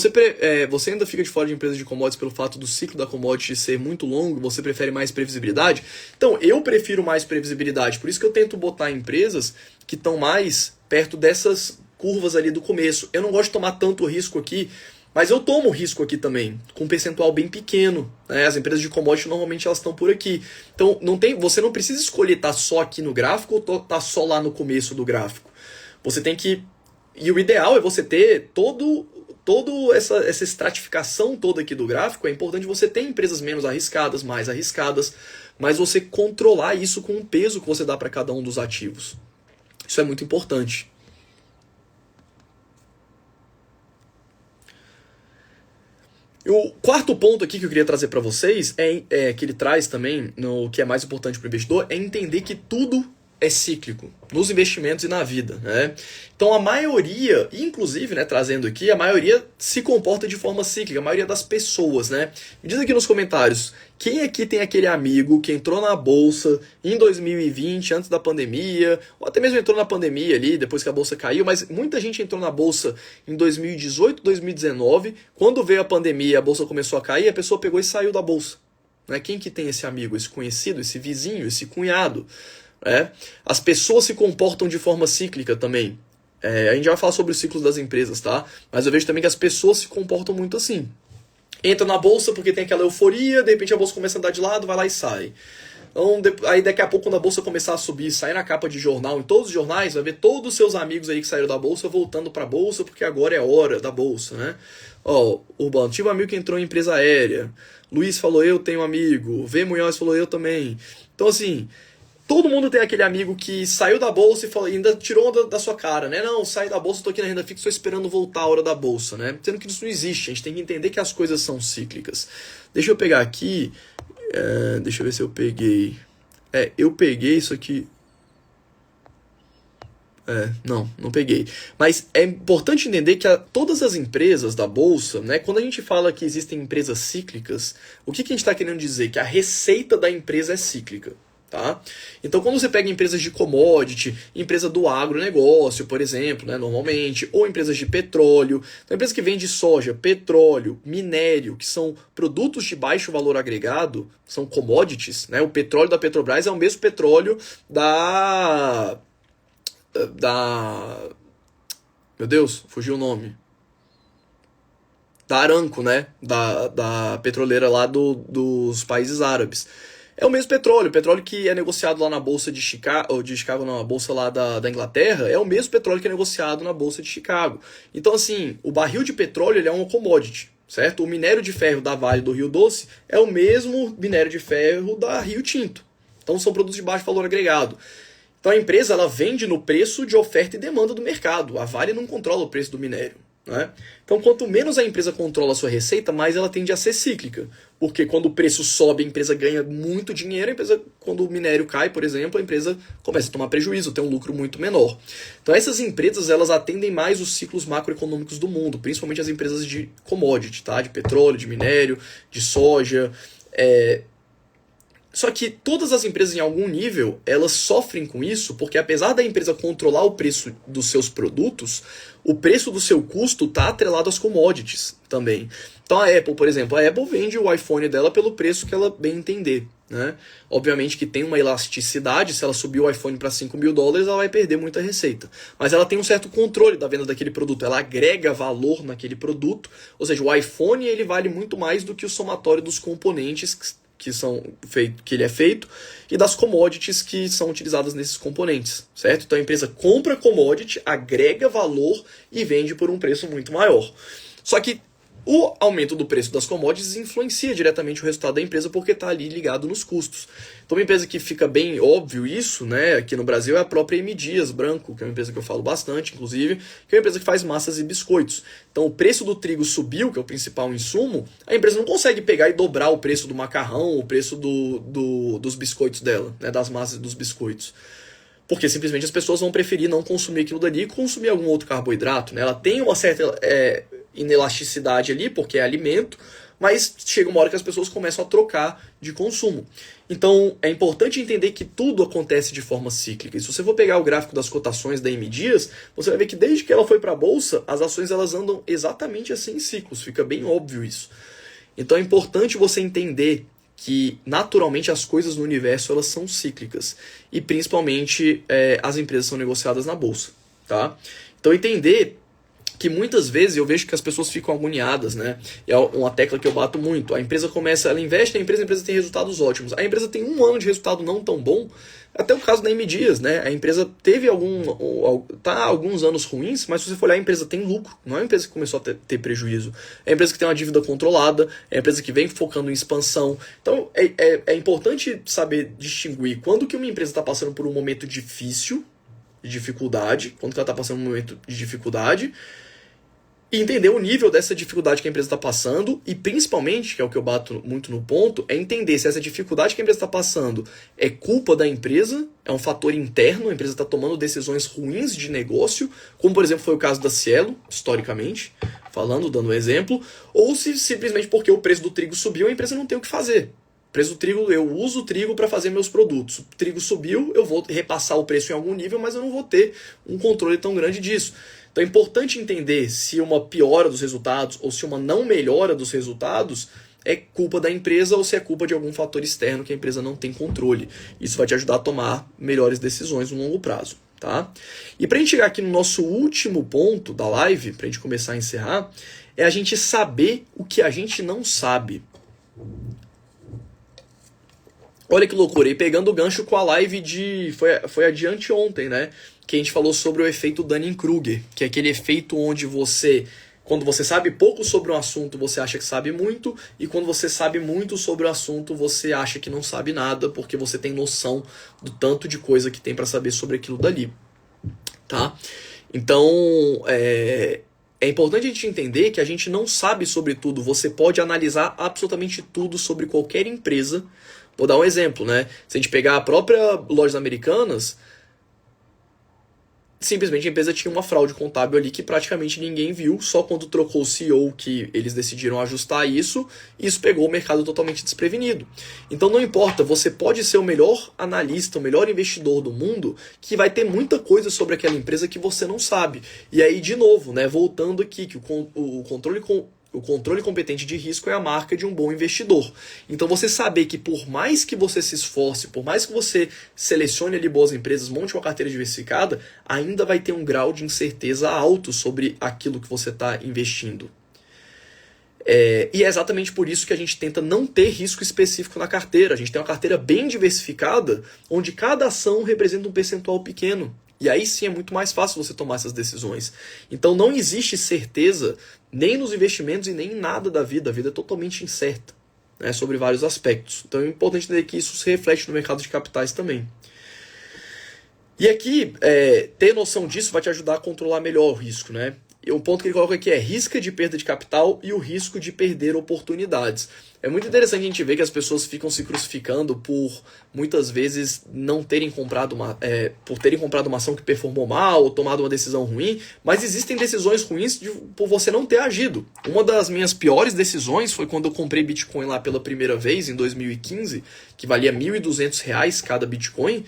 você ainda fica de fora de empresas de commodities pelo fato do ciclo da commodity ser muito longo? Você prefere mais previsibilidade? Então, eu prefiro mais previsibilidade. Por isso que eu tento botar empresas que estão mais perto dessas curvas ali do começo. Eu não gosto de tomar tanto risco aqui, mas eu tomo risco aqui também, com um percentual bem pequeno. Né? As empresas de commodity normalmente elas estão por aqui. Então, você não precisa escolher estar só aqui no gráfico ou estar só lá no começo do gráfico. Você tem que... E o ideal é você ter todo essa estratificação toda aqui do gráfico. É importante você ter empresas menos arriscadas, mais arriscadas, mas você controlar isso com o peso que você dá para cada um dos ativos. Isso é muito importante. E o quarto ponto aqui que eu queria trazer para vocês, que ele traz também, no que é mais importante para o investidor, é entender que tudo é cíclico, nos investimentos e na vida, né? Então a maioria, inclusive, né, trazendo aqui, a maioria se comporta de forma cíclica, a maioria das pessoas, né? Me diz aqui nos comentários, quem aqui tem aquele amigo que entrou na bolsa em 2020, antes da pandemia, ou até mesmo entrou na pandemia ali, depois que a bolsa caiu, mas muita gente entrou na bolsa em 2018, 2019, quando veio a pandemia, a bolsa começou a cair, a pessoa pegou e saiu da bolsa, né? Quem que tem esse amigo, esse conhecido, esse vizinho, esse cunhado? As pessoas se comportam de forma cíclica também. A gente vai falar sobre os ciclos das empresas, tá? Mas eu vejo também que as pessoas se comportam muito assim. Entra na bolsa porque tem aquela euforia, de repente a bolsa começa a andar de lado, vai lá e sai. Então, aí daqui a pouco, quando a bolsa começar a subir, sair na capa de jornal, em todos os jornais, vai ver todos os seus amigos aí que saíram da bolsa voltando pra bolsa, porque agora é hora da bolsa, né? Ó, Urbano, tive um amigo que entrou em empresa aérea. Luiz falou, eu tenho um amigo. V. Munhoz falou, eu também. Então, assim... Todo mundo tem aquele amigo que saiu da bolsa e falou, ainda tirou da sua cara, né? Não, saí da bolsa, tô aqui na renda fixa, estou esperando voltar a hora da bolsa, né? Sendo que isso não existe, a gente tem que entender que as coisas são cíclicas. Deixa eu pegar aqui, deixa eu ver se eu peguei. Eu peguei isso aqui. Não peguei. Mas é importante entender que todas as empresas da bolsa, né? Quando a gente fala que existem empresas cíclicas, o que a gente está querendo dizer? Que a receita da empresa é cíclica. Tá? Então, quando você pega empresas de commodity, empresa do agronegócio, por exemplo, né, normalmente, ou empresas de petróleo, então, empresas que vendem soja, petróleo, minério, que são produtos de baixo valor agregado, são commodities, né? O petróleo da Petrobras é o mesmo petróleo da meu Deus, fugiu o nome. Da Aramco, né? Da petroleira lá dos países árabes. É o mesmo petróleo que é negociado lá na bolsa de Chicago, não, a bolsa lá da Inglaterra, é o mesmo petróleo que é negociado na bolsa de Chicago. Então, assim, o barril de petróleo ele é um commodity, certo? O minério de ferro da Vale do Rio Doce é o mesmo minério de ferro da Rio Tinto. Então, são produtos de baixo valor agregado. Então, a empresa ela vende no preço de oferta e demanda do mercado. A Vale não controla o preço do minério. Né? Então, quanto menos a empresa controla a sua receita, mais ela tende a ser cíclica. Porque quando o preço sobe, a empresa ganha muito dinheiro, quando o minério cai, por exemplo, a empresa começa a tomar prejuízo, tem um lucro muito menor. Então, essas empresas elas atendem mais os ciclos macroeconômicos do mundo, principalmente as empresas de commodity, tá? De petróleo, de minério, de soja. Só que todas as empresas em algum nível, elas sofrem com isso, porque apesar da empresa controlar o preço dos seus produtos, o preço do seu custo está atrelado às commodities também. Então a Apple, por exemplo, a Apple vende o iPhone dela pelo preço que ela bem entender. Né? Obviamente que tem uma elasticidade, se ela subir o iPhone para $5.000, ela vai perder muita receita. Mas ela tem um certo controle da venda daquele produto, ela agrega valor naquele produto, ou seja, o iPhone ele vale muito mais do que o somatório dos componentes que ele é feito e das commodities que são utilizadas nesses componentes, certo? Então a empresa compra commodity, agrega valor e vende por um preço muito maior. Só que o aumento do preço das commodities influencia diretamente o resultado da empresa porque está ali ligado nos custos. Então uma empresa que fica bem óbvio isso, né, aqui no Brasil é a própria M. Dias Branco, que é uma empresa que eu falo bastante, inclusive, que é uma empresa que faz massas e biscoitos. Então o preço do trigo subiu, que é o principal insumo, a empresa não consegue pegar e dobrar o preço do macarrão, o preço dos biscoitos dela, né, das massas e dos biscoitos. Porque simplesmente as pessoas vão preferir não consumir aquilo dali e consumir algum outro carboidrato. Né? Ela tem uma certa inelasticidade ali, porque é alimento, mas chega uma hora que as pessoas começam a trocar de consumo. Então, é importante entender que tudo acontece de forma cíclica. E se você for pegar o gráfico das cotações da M Dias, você vai ver que desde que ela foi para a bolsa, as ações elas andam exatamente assim em ciclos. Fica bem óbvio isso. Então, é importante você entender que, naturalmente, as coisas no universo elas são cíclicas. E, principalmente, as empresas são negociadas na bolsa. Tá? Então, entender que muitas vezes eu vejo que as pessoas ficam agoniadas, né? É uma tecla que eu bato muito. A empresa começa, ela investe na empresa, a empresa tem resultados ótimos. A empresa tem um ano de resultado não tão bom, até o caso da M Dias, né? A empresa teve alguns anos ruins, mas se você for olhar, a empresa tem lucro. Não é uma empresa que começou a ter prejuízo. É uma empresa que tem uma dívida controlada, é uma empresa que vem focando em expansão. Então, é importante saber distinguir quando que uma empresa está passando por um momento difícil, de dificuldade, quando que ela está passando por um momento de dificuldade, e entender o nível dessa dificuldade que a empresa está passando e, principalmente, que é o que eu bato muito no ponto, é entender se essa dificuldade que a empresa está passando é culpa da empresa, é um fator interno, a empresa está tomando decisões ruins de negócio, como, por exemplo, foi o caso da Cielo, historicamente, dando um exemplo, ou se simplesmente porque o preço do trigo subiu, a empresa não tem o que fazer. O preço do trigo, eu uso o trigo para fazer meus produtos. O trigo subiu, eu vou repassar o preço em algum nível, mas eu não vou ter um controle tão grande disso. Então é importante entender se uma piora dos resultados ou se uma não melhora dos resultados é culpa da empresa ou se é culpa de algum fator externo que a empresa não tem controle. Isso vai te ajudar a tomar melhores decisões no longo prazo. Tá? E para a gente chegar aqui no nosso último ponto da live, para a gente começar a encerrar, é a gente saber o que a gente não sabe. Olha que loucura, e pegando o gancho com a live foi a de anteontem, né? Que a gente falou sobre o efeito Dunning-Kruger, que é aquele efeito onde quando você sabe pouco sobre um assunto, você acha que sabe muito, e quando você sabe muito sobre o assunto, você acha que não sabe nada, porque você tem noção do tanto de coisa que tem para saber sobre aquilo dali, tá? Então, é importante a gente entender que a gente não sabe sobre tudo, você pode analisar absolutamente tudo sobre qualquer empresa. Vou dar um exemplo, né? Se a gente pegar a própria Lojas Americanas, simplesmente a empresa tinha uma fraude contábil ali que praticamente ninguém viu, só quando trocou o CEO que eles decidiram ajustar isso, e isso pegou o mercado totalmente desprevenido. Então não importa, você pode ser o melhor analista, o melhor investidor do mundo, que vai ter muita coisa sobre aquela empresa que você não sabe. E aí, de novo, né, voltando aqui, que o controle competente de risco é a marca de um bom investidor. Então você saber que por mais que você se esforce, por mais que você selecione ali boas empresas, monte uma carteira diversificada, ainda vai ter um grau de incerteza alto sobre aquilo que você está investindo. E é exatamente por isso que a gente tenta não ter risco específico na carteira. A gente tem uma carteira bem diversificada, onde cada ação representa um percentual pequeno. E aí sim é muito mais fácil você tomar essas decisões. Então não existe certeza nem nos investimentos e nem em nada da vida. A vida é totalmente incerta, né, sobre vários aspectos. Então é importante entender que isso se reflete no mercado de capitais também. E aqui, ter noção disso vai te ajudar a controlar melhor o risco, né? E o ponto que ele coloca aqui é risco de perda de capital e o risco de perder oportunidades. É muito interessante a gente ver que as pessoas ficam se crucificando por, muitas vezes, não terem comprado por terem comprado uma ação que performou mal ou tomado uma decisão ruim, mas existem decisões ruins por você não ter agido. Uma das minhas piores decisões foi quando eu comprei Bitcoin lá pela primeira vez, em 2015, que valia R$ 1.200 cada Bitcoin,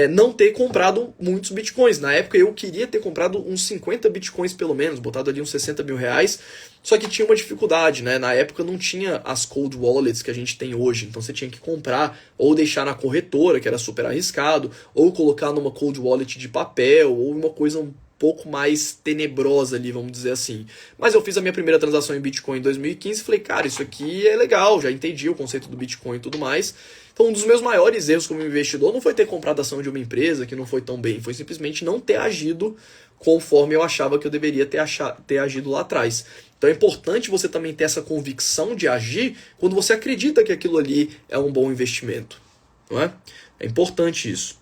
não ter comprado muitos bitcoins. Na época eu queria ter comprado uns 50 bitcoins pelo menos, botado ali uns 60 mil reais, só que tinha uma dificuldade, né? Na época não tinha as cold wallets que a gente tem hoje, então você tinha que comprar ou deixar na corretora, que era super arriscado, ou colocar numa cold wallet de papel, ou uma coisa um pouco mais tenebrosa ali, vamos dizer assim. Mas eu fiz a minha primeira transação em Bitcoin em 2015 e falei, cara, isso aqui é legal, já entendi o conceito do Bitcoin e tudo mais. Então um dos meus maiores erros como investidor não foi ter comprado ação de uma empresa que não foi tão bem, foi simplesmente não ter agido conforme eu achava que eu deveria ter agido lá atrás. Então é importante você também ter essa convicção de agir quando você acredita que aquilo ali é um bom investimento, não é? É importante isso.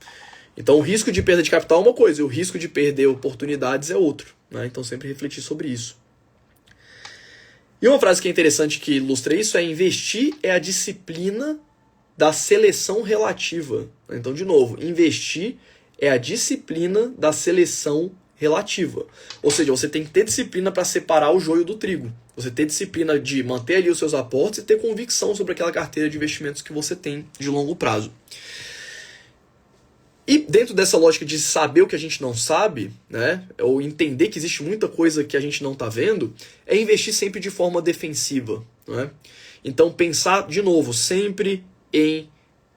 Então o risco de perda de capital é uma coisa, e o risco de perder oportunidades é outro, né? Então sempre refletir sobre isso. E uma frase que é interessante que ilustra isso é: investir é a disciplina da seleção relativa. Então, de novo, investir é a disciplina da seleção relativa. Ou seja, você tem que ter disciplina para separar o joio do trigo. Você ter disciplina de manter ali os seus aportes e ter convicção sobre aquela carteira de investimentos que você tem de longo prazo. E dentro dessa lógica de saber o que a gente não sabe, né, ou entender que existe muita coisa que a gente não está vendo, é investir sempre de forma defensiva. Né? Então pensar, de novo, sempre em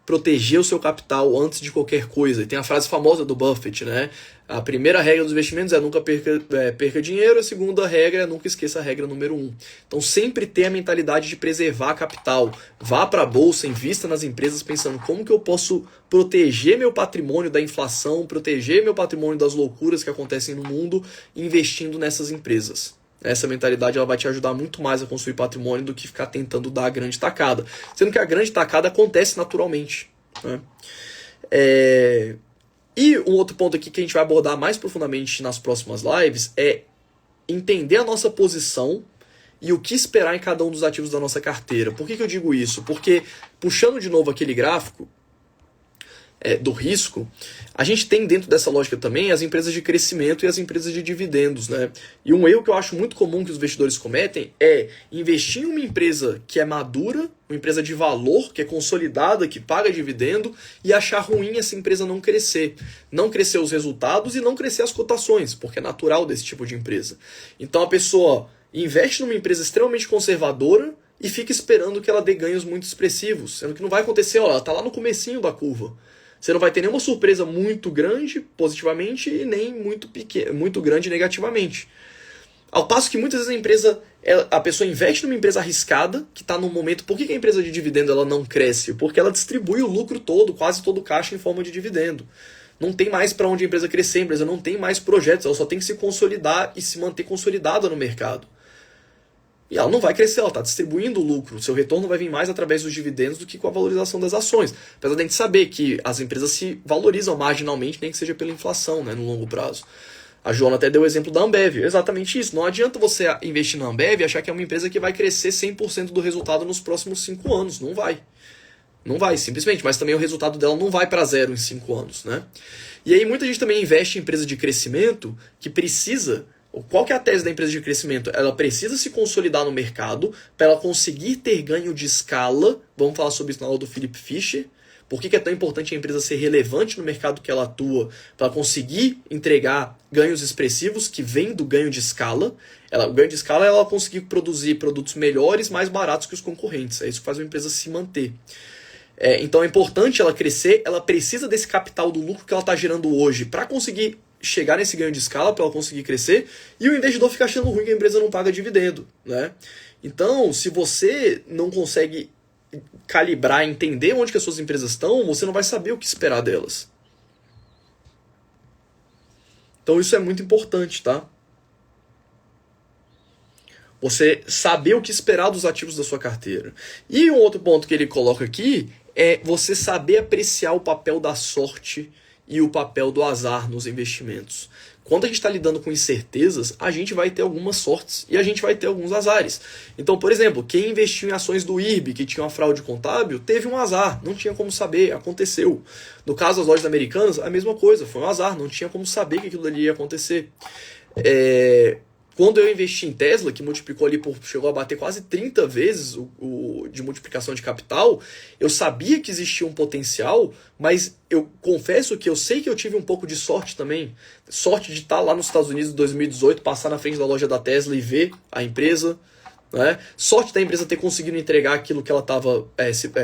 proteger o seu capital antes de qualquer coisa. E tem a frase famosa do Buffett, né? A primeira regra dos investimentos é nunca perca dinheiro, a segunda regra é nunca esqueça a regra número 1. Então sempre ter a mentalidade de preservar capital. Vá para a bolsa, invista nas empresas pensando como que eu posso proteger meu patrimônio da inflação, proteger meu patrimônio das loucuras que acontecem no mundo, investindo nessas empresas. Essa mentalidade ela vai te ajudar muito mais a construir patrimônio do que ficar tentando dar a grande tacada. Sendo que a grande tacada acontece naturalmente. Né? E um outro ponto aqui que a gente vai abordar mais profundamente nas próximas lives é entender a nossa posição e o que esperar em cada um dos ativos da nossa carteira. Por que eu digo isso? Porque, puxando de novo aquele gráfico do risco, a gente tem dentro dessa lógica também as empresas de crescimento e as empresas de dividendos, né? E um erro que eu acho muito comum que os investidores cometem é investir em uma empresa que é madura, uma empresa de valor, que é consolidada, que paga dividendo, e achar ruim essa empresa não crescer. Não crescer os resultados e não crescer as cotações, porque é natural desse tipo de empresa. Então a pessoa investe numa empresa extremamente conservadora e fica esperando que ela dê ganhos muito expressivos, sendo que não vai acontecer, ela está lá no comecinho da curva. Você não vai ter nenhuma surpresa muito grande positivamente e nem muito grande negativamente. Ao passo que muitas vezes a pessoa investe numa empresa arriscada, que está num momento... Por que a empresa de dividendo ela não cresce? Porque ela distribui o lucro todo, quase todo o caixa em forma de dividendo. Não tem mais para onde a empresa crescer, a empresa não tem mais projetos, ela só tem que se consolidar e se manter consolidada no mercado. E ela não vai crescer, ela está distribuindo o lucro. O seu retorno vai vir mais através dos dividendos do que com a valorização das ações. Apesar de a gente saber que as empresas se valorizam marginalmente, nem que seja pela inflação, né, no longo prazo. A Joana até deu o exemplo da Ambev. Exatamente isso. Não adianta você investir na Ambev e achar que é uma empresa que vai crescer 100% do resultado nos próximos 5 anos. Não vai. Não vai, simplesmente. Mas também o resultado dela não vai para zero em 5 anos. Né? E aí muita gente também investe em empresa de crescimento que precisa... Qual que é a tese da empresa de crescimento? Ela precisa se consolidar no mercado para ela conseguir ter ganho de escala. Vamos falar sobre isso na aula do Philip Fisher. Por que é tão importante a empresa ser relevante no mercado que ela atua para conseguir entregar ganhos expressivos que vêm do ganho de escala. O ganho de escala é ela conseguir produzir produtos melhores, mais baratos que os concorrentes. É isso que faz uma empresa se manter. Então é importante ela crescer, ela precisa desse capital do lucro que ela está gerando hoje para conseguir chegar nesse ganho de escala, para ela conseguir crescer, e o investidor fica achando ruim que a empresa não paga dividendo. Né? Então, se você não consegue calibrar, entender onde que as suas empresas estão, você não vai saber o que esperar delas. Então isso é muito importante, tá? Você saber o que esperar dos ativos da sua carteira. E um outro ponto que ele coloca aqui é você saber apreciar o papel da sorte e o papel do azar nos investimentos. Quando a gente está lidando com incertezas, a gente vai ter algumas sortes e a gente vai ter alguns azares. Então, por exemplo, quem investiu em ações do IRB, que tinha uma fraude contábil, teve um azar, não tinha como saber, aconteceu. No caso das lojas americanas, a mesma coisa, foi um azar, não tinha como saber que aquilo ali ia acontecer. Quando eu investi em Tesla, que multiplicou ali chegou a bater quase 30 vezes de multiplicação de capital, eu sabia que existia um potencial, mas eu confesso que eu sei que eu tive um pouco de sorte também. Sorte de estar lá nos Estados Unidos em 2018, passar na frente da loja da Tesla e ver a empresa. Né? Sorte da empresa ter conseguido entregar aquilo que ela estava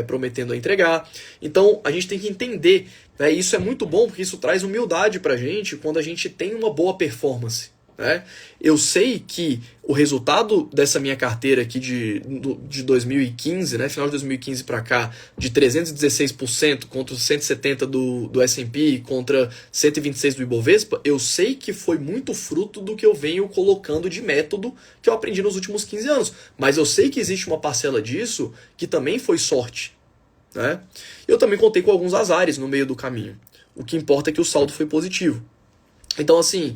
prometendo a entregar. Então a gente tem que entender. Né? Isso é muito bom, porque isso traz humildade para a gente quando a gente tem uma boa performance. Né? Eu sei que o resultado dessa minha carteira aqui de 2015, né, final de 2015 para cá, de 316% contra 170% do S&P contra 126% do Ibovespa, eu sei que foi muito fruto do que eu venho colocando de método que eu aprendi nos últimos 15 anos. Mas eu sei que existe uma parcela disso que também foi sorte. Né? Eu também contei com alguns azares no meio do caminho. O que importa é que o saldo foi positivo. Então, assim...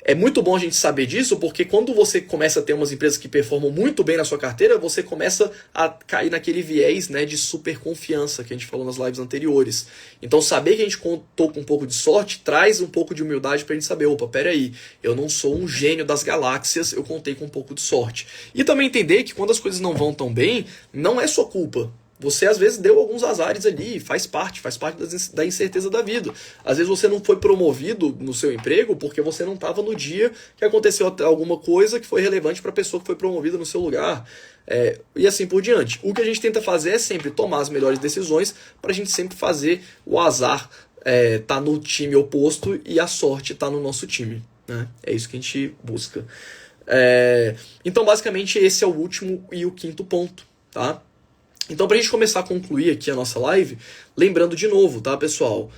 É muito bom a gente saber disso, porque quando você começa a ter umas empresas que performam muito bem na sua carteira, você começa a cair naquele viés, né, de super confiança que a gente falou nas lives anteriores. Então saber que a gente contou com um pouco de sorte traz um pouco de humildade pra gente saber, opa, peraí, eu não sou um gênio das galáxias, eu contei com um pouco de sorte. E também entender que quando as coisas não vão tão bem, não é sua culpa. Você às vezes deu alguns azares ali, faz parte da incerteza da vida. Às vezes você não foi promovido no seu emprego porque você não estava no dia que aconteceu alguma coisa que foi relevante para a pessoa que foi promovida no seu lugar. E assim por diante. O que a gente tenta fazer é sempre tomar as melhores decisões para a gente sempre fazer o azar tá no time oposto e a sorte tá no nosso time, né? É isso que a gente busca. Então basicamente esse é o último e o quinto ponto, tá? Então, para a gente começar a concluir aqui a nossa live, lembrando de novo, tá, pessoal?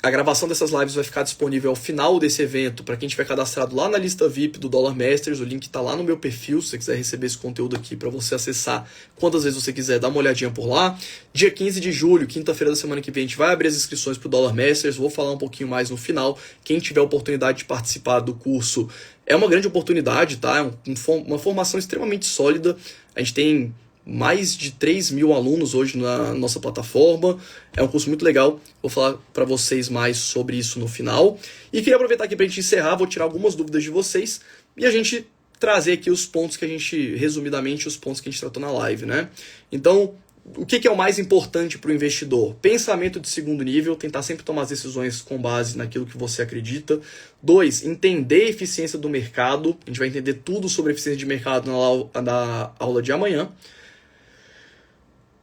A gravação dessas lives vai ficar disponível ao final desse evento para quem tiver cadastrado lá na lista VIP do Dollar Masters. O link está lá no meu perfil, se você quiser receber esse conteúdo aqui para você acessar quantas vezes você quiser, dá uma olhadinha por lá. Dia 15 de julho, quinta-feira da semana que vem, a gente vai abrir as inscrições para o Dollar Masters. Vou falar um pouquinho mais no final. Quem tiver a oportunidade de participar do curso, é uma grande oportunidade, tá? Uma formação extremamente sólida. A gente tem mais de 3.000 alunos hoje na nossa plataforma. É um curso muito legal. Vou falar para vocês mais sobre isso no final. E queria aproveitar aqui para a gente encerrar. Vou tirar algumas dúvidas de vocês e a gente trazer aqui os pontos que a gente, resumidamente, os pontos que a gente tratou na live, né? Então, o que é o mais importante para o investidor? Pensamento de segundo nível, tentar sempre tomar as decisões com base naquilo que você acredita. 2, entender a eficiência do mercado. A gente vai entender tudo sobre a eficiência de mercado na aula de amanhã.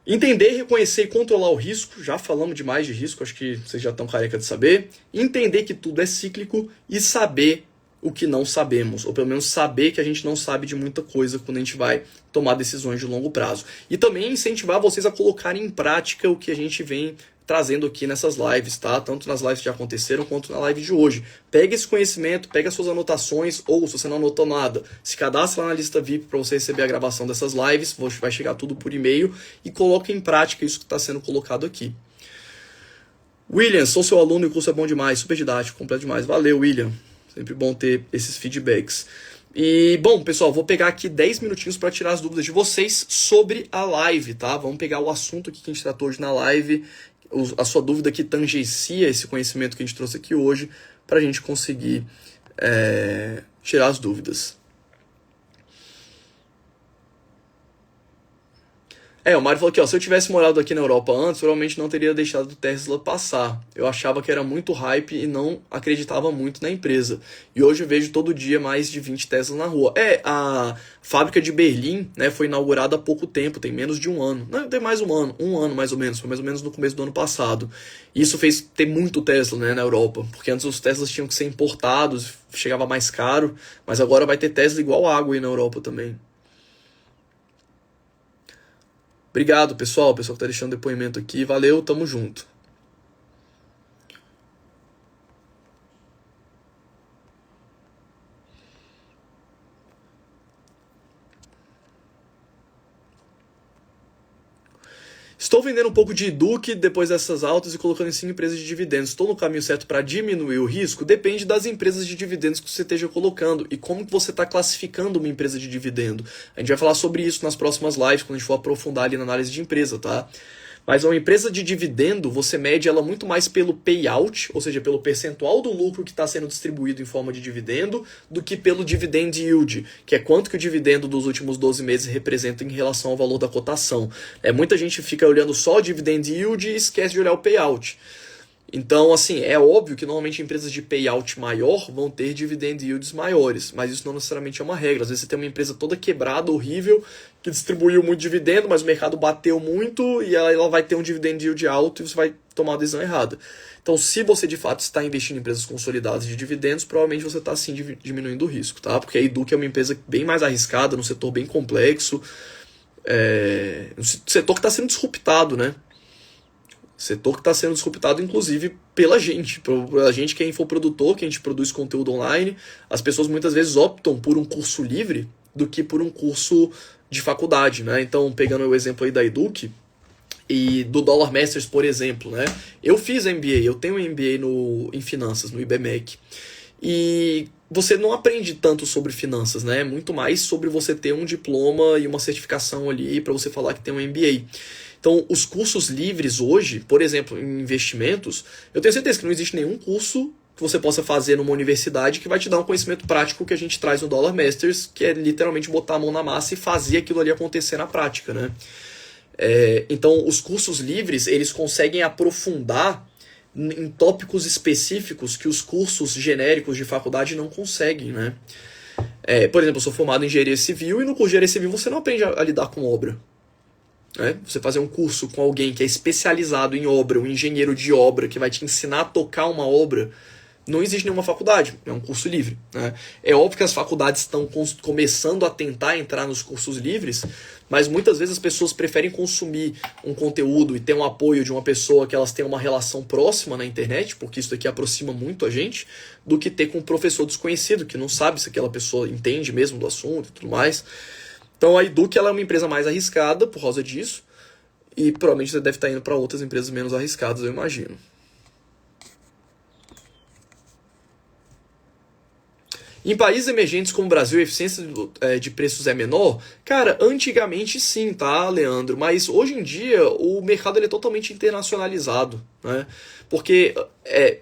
Entender, reconhecer e controlar o risco. Já falamos demais de risco, acho que vocês já estão careca de saber. Entender que tudo é cíclico e saber o que não sabemos, ou pelo menos saber que a gente não sabe de muita coisa quando a gente vai tomar decisões de longo prazo. E também incentivar vocês a colocarem em prática o que a gente vem trazendo aqui nessas lives, tá? Tanto nas lives que já aconteceram quanto na live de hoje. Pega esse conhecimento, pega as suas anotações, ou se você não anotou nada, se cadastra lá na lista VIP para você receber a gravação dessas lives, vai chegar tudo por e-mail, e coloque em prática isso que está sendo colocado aqui. William, sou seu aluno e o curso é bom demais, super didático, completo demais. Valeu, William. Sempre bom ter esses feedbacks. E, bom, pessoal, vou pegar aqui 10 minutinhos para tirar as dúvidas de vocês sobre a live, tá? Vamos pegar o assunto aqui que a gente tratou hoje na live, a sua dúvida que tangencia esse conhecimento que a gente trouxe aqui hoje, para a gente conseguir tirar as dúvidas. O Mário falou aqui, ó, se eu tivesse morado aqui na Europa antes, provavelmente não teria deixado o Tesla passar. Eu achava que era muito hype e não acreditava muito na empresa. E hoje eu vejo todo dia mais de 20 Teslas na rua. A fábrica de Berlim, né, foi inaugurada há pouco tempo, tem menos de um ano. Não, tem mais um ano mais ou menos, foi mais ou menos no começo do ano passado. E isso fez ter muito Tesla, né, na Europa, porque antes os Teslas tinham que ser importados, chegava mais caro, mas agora vai ter Tesla igual água aí na Europa também. Obrigado, pessoal. O pessoal que está deixando depoimento aqui. Valeu, tamo junto. Estou vendendo um pouco de Duque depois dessas altas e colocando em 5 empresas de dividendos. Estou no caminho certo para diminuir o risco? Depende das empresas de dividendos que você esteja colocando e como que você está classificando uma empresa de dividendo. A gente vai falar sobre isso nas próximas lives, quando a gente for aprofundar ali na análise de empresa, tá? Mas uma empresa de dividendo, você mede ela muito mais pelo payout, ou seja, pelo percentual do lucro que está sendo distribuído em forma de dividendo, do que pelo dividend yield, que é quanto que o dividendo dos últimos 12 meses representa em relação ao valor da cotação. Muita gente fica olhando só o dividend yield e esquece de olhar o payout. Então, assim, é óbvio que normalmente empresas de payout maior vão ter dividend yields maiores, mas isso não necessariamente é uma regra. Às vezes você tem uma empresa toda quebrada, horrível, que distribuiu muito dividendo, mas o mercado bateu muito e ela vai ter um dividend yield alto e você vai tomar a decisão errada. Então, se você de fato está investindo em empresas consolidadas de dividendos, provavelmente você está sim diminuindo o risco, tá? Porque a Educ é uma empresa bem mais arriscada, num setor bem complexo, um setor que está sendo disruptado, né? Setor que está sendo disruptado, inclusive, pela gente que é infoprodutor, que a gente produz conteúdo online. As pessoas muitas vezes optam por um curso livre do que por um curso de faculdade, né? Então, pegando o exemplo aí da Educ e do Dollar Masters, por exemplo, né? Eu fiz MBA, eu tenho MBA em finanças, no IBMEC. e você não aprende tanto sobre finanças, né? É muito mais sobre você ter um diploma e uma certificação ali para você falar que tem um MBA. Então, os cursos livres hoje, por exemplo, em investimentos, eu tenho certeza que não existe nenhum curso que você possa fazer numa universidade que vai te dar um conhecimento prático que a gente traz no Dollar Masters, que é literalmente botar a mão na massa e fazer aquilo ali acontecer na prática, né? Então, os cursos livres, eles conseguem aprofundar em tópicos específicos que os cursos genéricos de faculdade não conseguem, né? Por exemplo, eu sou formado em engenharia civil e no curso de engenharia civil você não aprende a lidar com obra. Você fazer um curso com alguém que é especializado em obra, um engenheiro de obra que vai te ensinar a tocar uma obra, não existe nenhuma faculdade, é um curso livre, né? É óbvio que as faculdades estão começando a tentar entrar nos cursos livres, mas muitas vezes as pessoas preferem consumir um conteúdo e ter um apoio de uma pessoa que elas têm uma relação próxima na internet, porque isso daqui aproxima muito a gente, do que ter com um professor desconhecido, que não sabe se aquela pessoa entende mesmo do assunto e tudo mais. Então a Eduque ela é uma empresa mais arriscada por causa disso, e provavelmente você deve estar indo para outras empresas menos arriscadas, eu imagino. Em países emergentes como o Brasil, a eficiência de preços é menor? Cara, antigamente sim, tá, Leandro? Mas hoje em dia o mercado ele é totalmente internacionalizado, né? Porque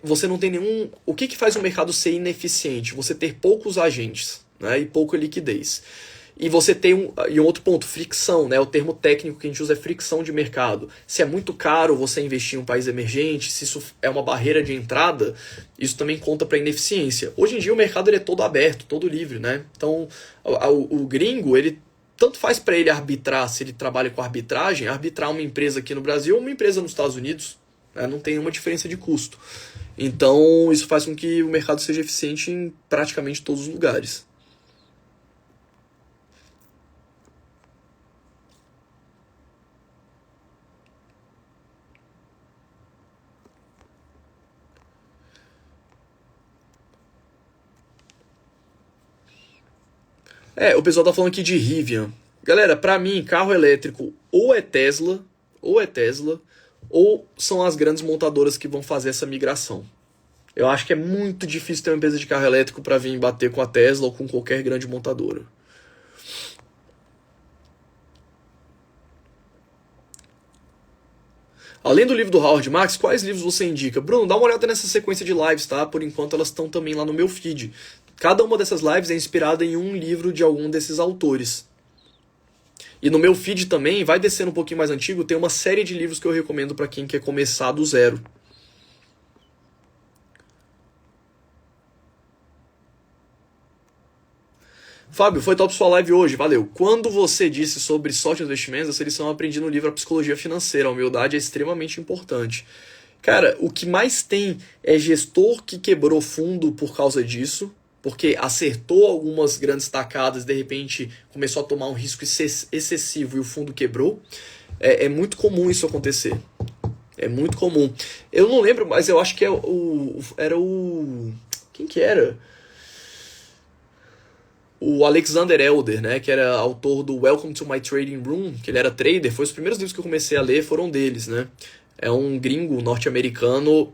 você não tem nenhum... O que faz um mercado ser ineficiente? Você ter poucos agentes, né? E pouca liquidez. E você tem e um outro ponto, fricção, né? O termo técnico que a gente usa é fricção de mercado. Se é muito caro você investir em um país emergente, se isso é uma barreira de entrada, isso também conta para ineficiência. Hoje em dia o mercado ele é todo aberto, todo livre, né? Então o gringo, ele tanto faz para ele arbitrar, se ele trabalha com arbitragem, arbitrar uma empresa aqui no Brasil ou uma empresa nos Estados Unidos, né? Não tem nenhuma diferença de custo. Então isso faz com que o mercado seja eficiente em praticamente todos os lugares. O pessoal tá falando aqui de Rivian. Galera, pra mim, carro elétrico ou é Tesla, ou são as grandes montadoras que vão fazer essa migração. Eu acho que é muito difícil ter uma empresa de carro elétrico pra vir bater com a Tesla ou com qualquer grande montadora. Além do livro do Howard Marks, quais livros você indica? Bruno, dá uma olhada nessa sequência de lives, tá? Por enquanto elas estão também lá no meu feed. Cada uma dessas lives é inspirada em um livro de algum desses autores. E no meu feed também, vai descendo um pouquinho mais antigo, tem uma série de livros que eu recomendo para quem quer começar do zero. Fábio, foi top sua live hoje, valeu. Quando você disse sobre sorte nos investimentos, essa lição eu aprendi no livro A Psicologia Financeira. A humildade é extremamente importante. Cara, o que mais tem é gestor que quebrou fundo por causa disso, porque acertou algumas grandes tacadas, de repente começou a tomar um risco excessivo e o fundo quebrou. É muito comum isso acontecer. É muito comum. Eu não lembro, mas eu acho que era o... Quem que era? O Alexander Elder, né, que era autor do Welcome to My Trading Room, que ele era trader, foi os primeiros livros que eu comecei a ler, foram deles, né? É um gringo norte-americano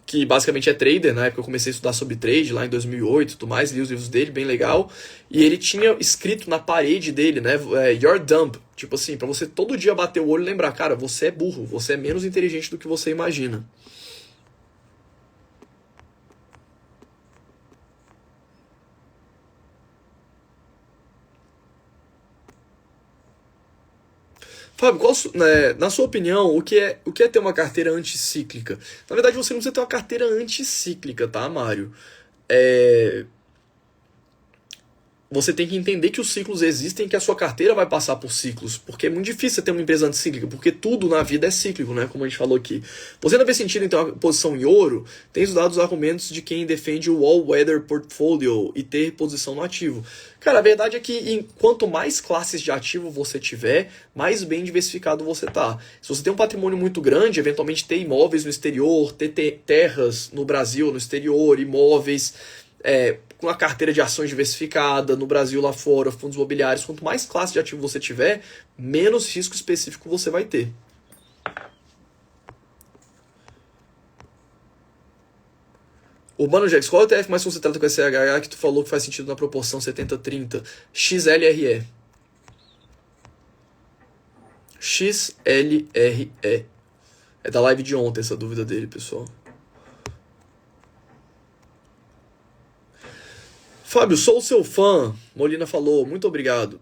que basicamente é trader, na época eu comecei a estudar sobre trade, lá em 2008 e tudo mais, li os livros dele, bem legal, e ele tinha escrito na parede dele, né, you're dumb, tipo assim, pra você todo dia bater o olho e lembrar, cara, você é burro, você é menos inteligente do que você imagina. Fábio, na sua opinião, o que é ter uma carteira anticíclica? Na verdade, você não precisa ter uma carteira anticíclica, tá, Mário? É, Você tem que entender que os ciclos existem e que a sua carteira vai passar por ciclos. Porque é muito difícil você ter uma empresa anticíclica, porque tudo na vida é cíclico, né? Como a gente falou aqui. Você ainda vê sentido em ter uma posição em ouro, tem estudado os argumentos de quem defende o all-weather portfolio e ter posição no ativo. Cara, a verdade é que quanto mais classes de ativo você tiver, mais bem diversificado você tá. Se você tem um patrimônio muito grande, eventualmente ter imóveis no exterior, ter terras no Brasil, no exterior, imóveis... com a carteira de ações diversificada, no Brasil, lá fora, fundos imobiliários, quanto mais classe de ativo você tiver, menos risco específico você vai ter. Urbano Jax, qual é o ETF mais concentrado com SHH que tu falou que faz sentido na proporção 70-30? XLRE. XLRE. É da live de ontem essa dúvida dele, pessoal. Fábio, sou o seu fã. Molina falou, muito obrigado.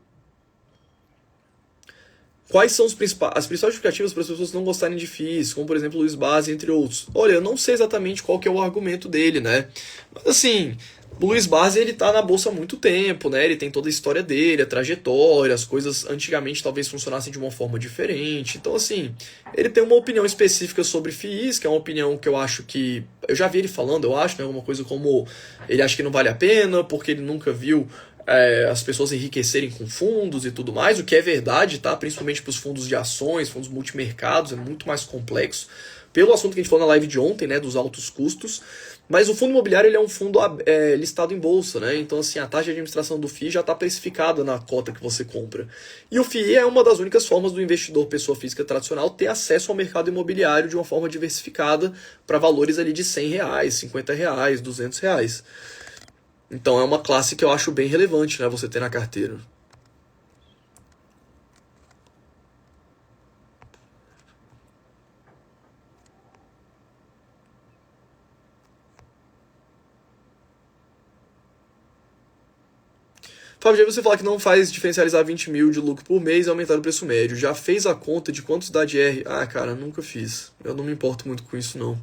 Quais são as principais justificativas para as pessoas não gostarem de FIIs, como por exemplo Luiz Base, entre outros? Olha, eu não sei exatamente qual que é o argumento dele, né? Mas assim, o Luiz Base ele tá na bolsa há muito tempo, né? Ele tem toda a história dele, a trajetória, as coisas antigamente talvez funcionassem de uma forma diferente. Então assim, ele tem uma opinião específica sobre FIIs, que é uma opinião que eu acho que... Eu já vi ele falando, eu acho, né? Alguma coisa como ele acha que não vale a pena, porque ele nunca viu... as pessoas enriquecerem com fundos e tudo mais, o que é verdade, tá? Principalmente para os fundos de ações, fundos multimercados, é muito mais complexo. Pelo assunto que a gente falou na live de ontem, né, dos altos custos. Mas o fundo imobiliário ele é um fundo listado em bolsa, né? Então, assim, a taxa de administração do FII já está precificada na cota que você compra. E o FII é uma das únicas formas do investidor pessoa física tradicional ter acesso ao mercado imobiliário de uma forma diversificada para valores ali de R$100, R$50, R$200. Então é uma classe que eu acho bem relevante, né, você ter na carteira. Fábio, já você falar que não faz diferencializar 20 mil de lucro por mês e aumentar o preço médio. Já fez a conta de quantos dá de R? Ah, cara, nunca fiz. Eu não me importo muito com isso, não.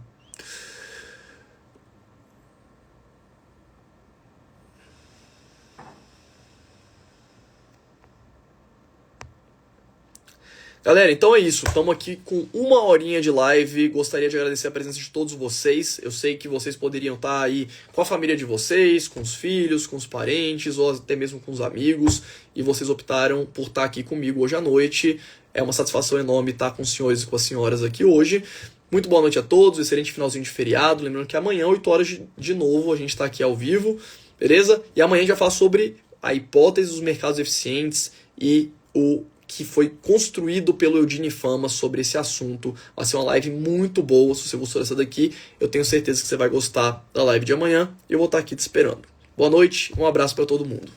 Galera, então é isso. Estamos aqui com 1 horinha de live. Gostaria de agradecer a presença de todos vocês. Eu sei que vocês poderiam estar aí com a família de vocês, com os filhos, com os parentes, ou até mesmo com os amigos. E vocês optaram por estar aqui comigo hoje à noite. É uma satisfação enorme estar com os senhores e com as senhoras aqui hoje. Muito boa noite a todos. Excelente finalzinho de feriado. Lembrando que amanhã, 8 horas de novo, a gente está aqui ao vivo. Beleza? E amanhã a gente vai falar sobre a hipótese dos mercados eficientes e o que foi construído pelo Eudine Fama sobre esse assunto. Vai ser uma live muito boa. Se você gostou dessa daqui, eu tenho certeza que você vai gostar da live de amanhã. E eu vou estar aqui te esperando. Boa noite, um abraço para todo mundo.